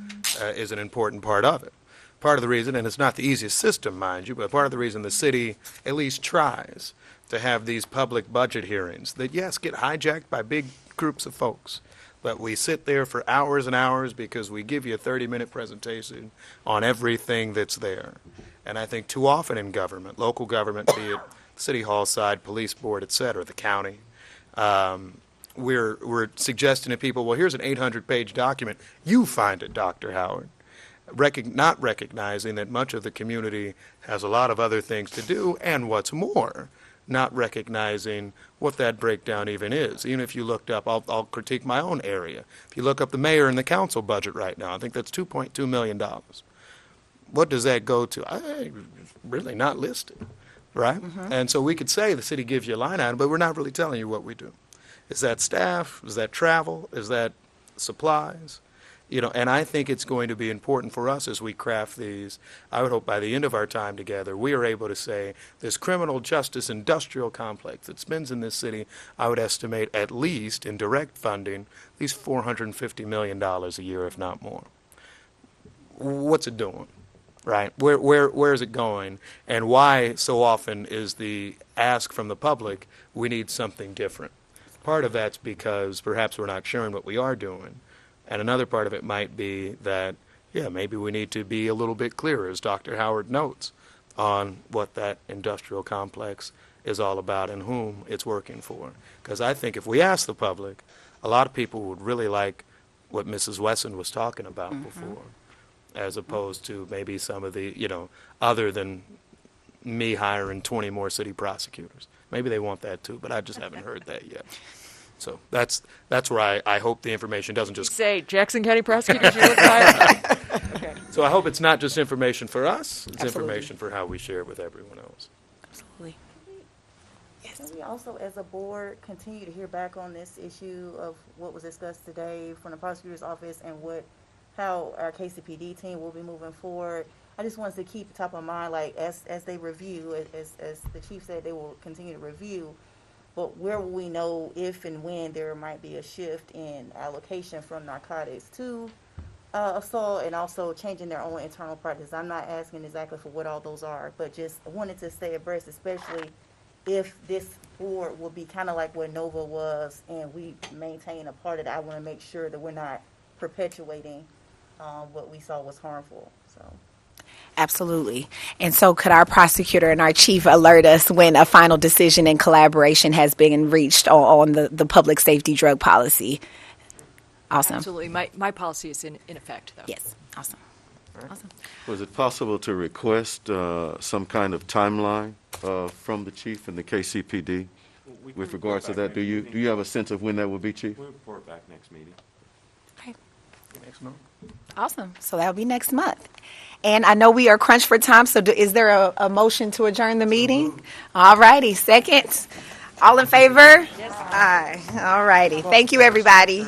is an important part of it. Part of the reason, and it's not the easiest system, mind you, but part of the reason the city at least tries to have these public budget hearings that, yes, get hijacked by big groups of folks, but we sit there for hours and hours because we give you a 30-minute presentation on everything that's there. And I think too often in government, local government, be it city hall side, police board, et cetera, the county, we're suggesting to people, well, here's an 800-page document. You find it, Dr. Howard. Not recognizing that much of the community has a lot of other things to do, and what's more, not recognizing what that breakdown even is. Even if you looked up, I'll critique my own area. If you look up the mayor and the council budget right now, I think that's $2.2 million. What does that go to? Really not listed, right? And so we could say the city gives you a line item, but we're not really telling you what we do. Is that staff? Is that travel? Is that supplies? You know, and I think it's going to be important for us as we craft these. I would hope by the end of our time together, we are able to say this criminal justice industrial complex that spends in this city, I would estimate at least in direct funding, at least $450 million a year, if not more. What's it doing, right? Where is it going? And why so often is the ask from the public, we need something different? Part of that's because perhaps we're not sharing what we are doing. And another part of it might be that, yeah, maybe we need to be a little bit clearer, as Dr. Howard notes, on what that industrial complex is all about and whom it's working for. Because I think if we ask the public, a lot of people would really like what Mrs. Wesson was talking about before, as opposed to maybe some of the, other than me hiring 20 more city prosecutors. Maybe they want that too, but I just haven't heard that yet. So that's where I hope the information doesn't just Say, Jackson County prosecutors, you look hired. Okay. So I hope it's not just information for us, it's Absolutely. information for how we share with everyone else. Absolutely. Can we also, as a board, continue to hear back on this issue of what was discussed today from the prosecutor's office and how our Kcpd team will be moving forward? I just wanted to keep top of mind, like, as they review, as the chief said, they will continue to review, but where will we know if and when there might be a shift in allocation from narcotics to assault, and also changing their own internal practice? I'm not asking exactly for what all those are, but just wanted to stay abreast, especially if this board will be kind of like what Nova was, and we maintain a part of that. I want to make sure that we're not perpetuating what we saw was harmful. So. Absolutely. And so could our prosecutor and our chief alert us when a final decision and collaboration has been reached on the public safety drug policy? Awesome. Absolutely. My policy is in effect, though. Yes. Awesome. Awesome. Was it possible to request some kind of timeline from the chief and the KCPD with regards to that? Do you have a sense of when that will be, Chief? We'll report back next meeting. Okay. Next month. Awesome. So that'll be next month. And I know we are crunched for time, so is there a motion to adjourn the meeting? All righty. Second. All in favor? Yes. Aye. All righty. Thank you, everybody.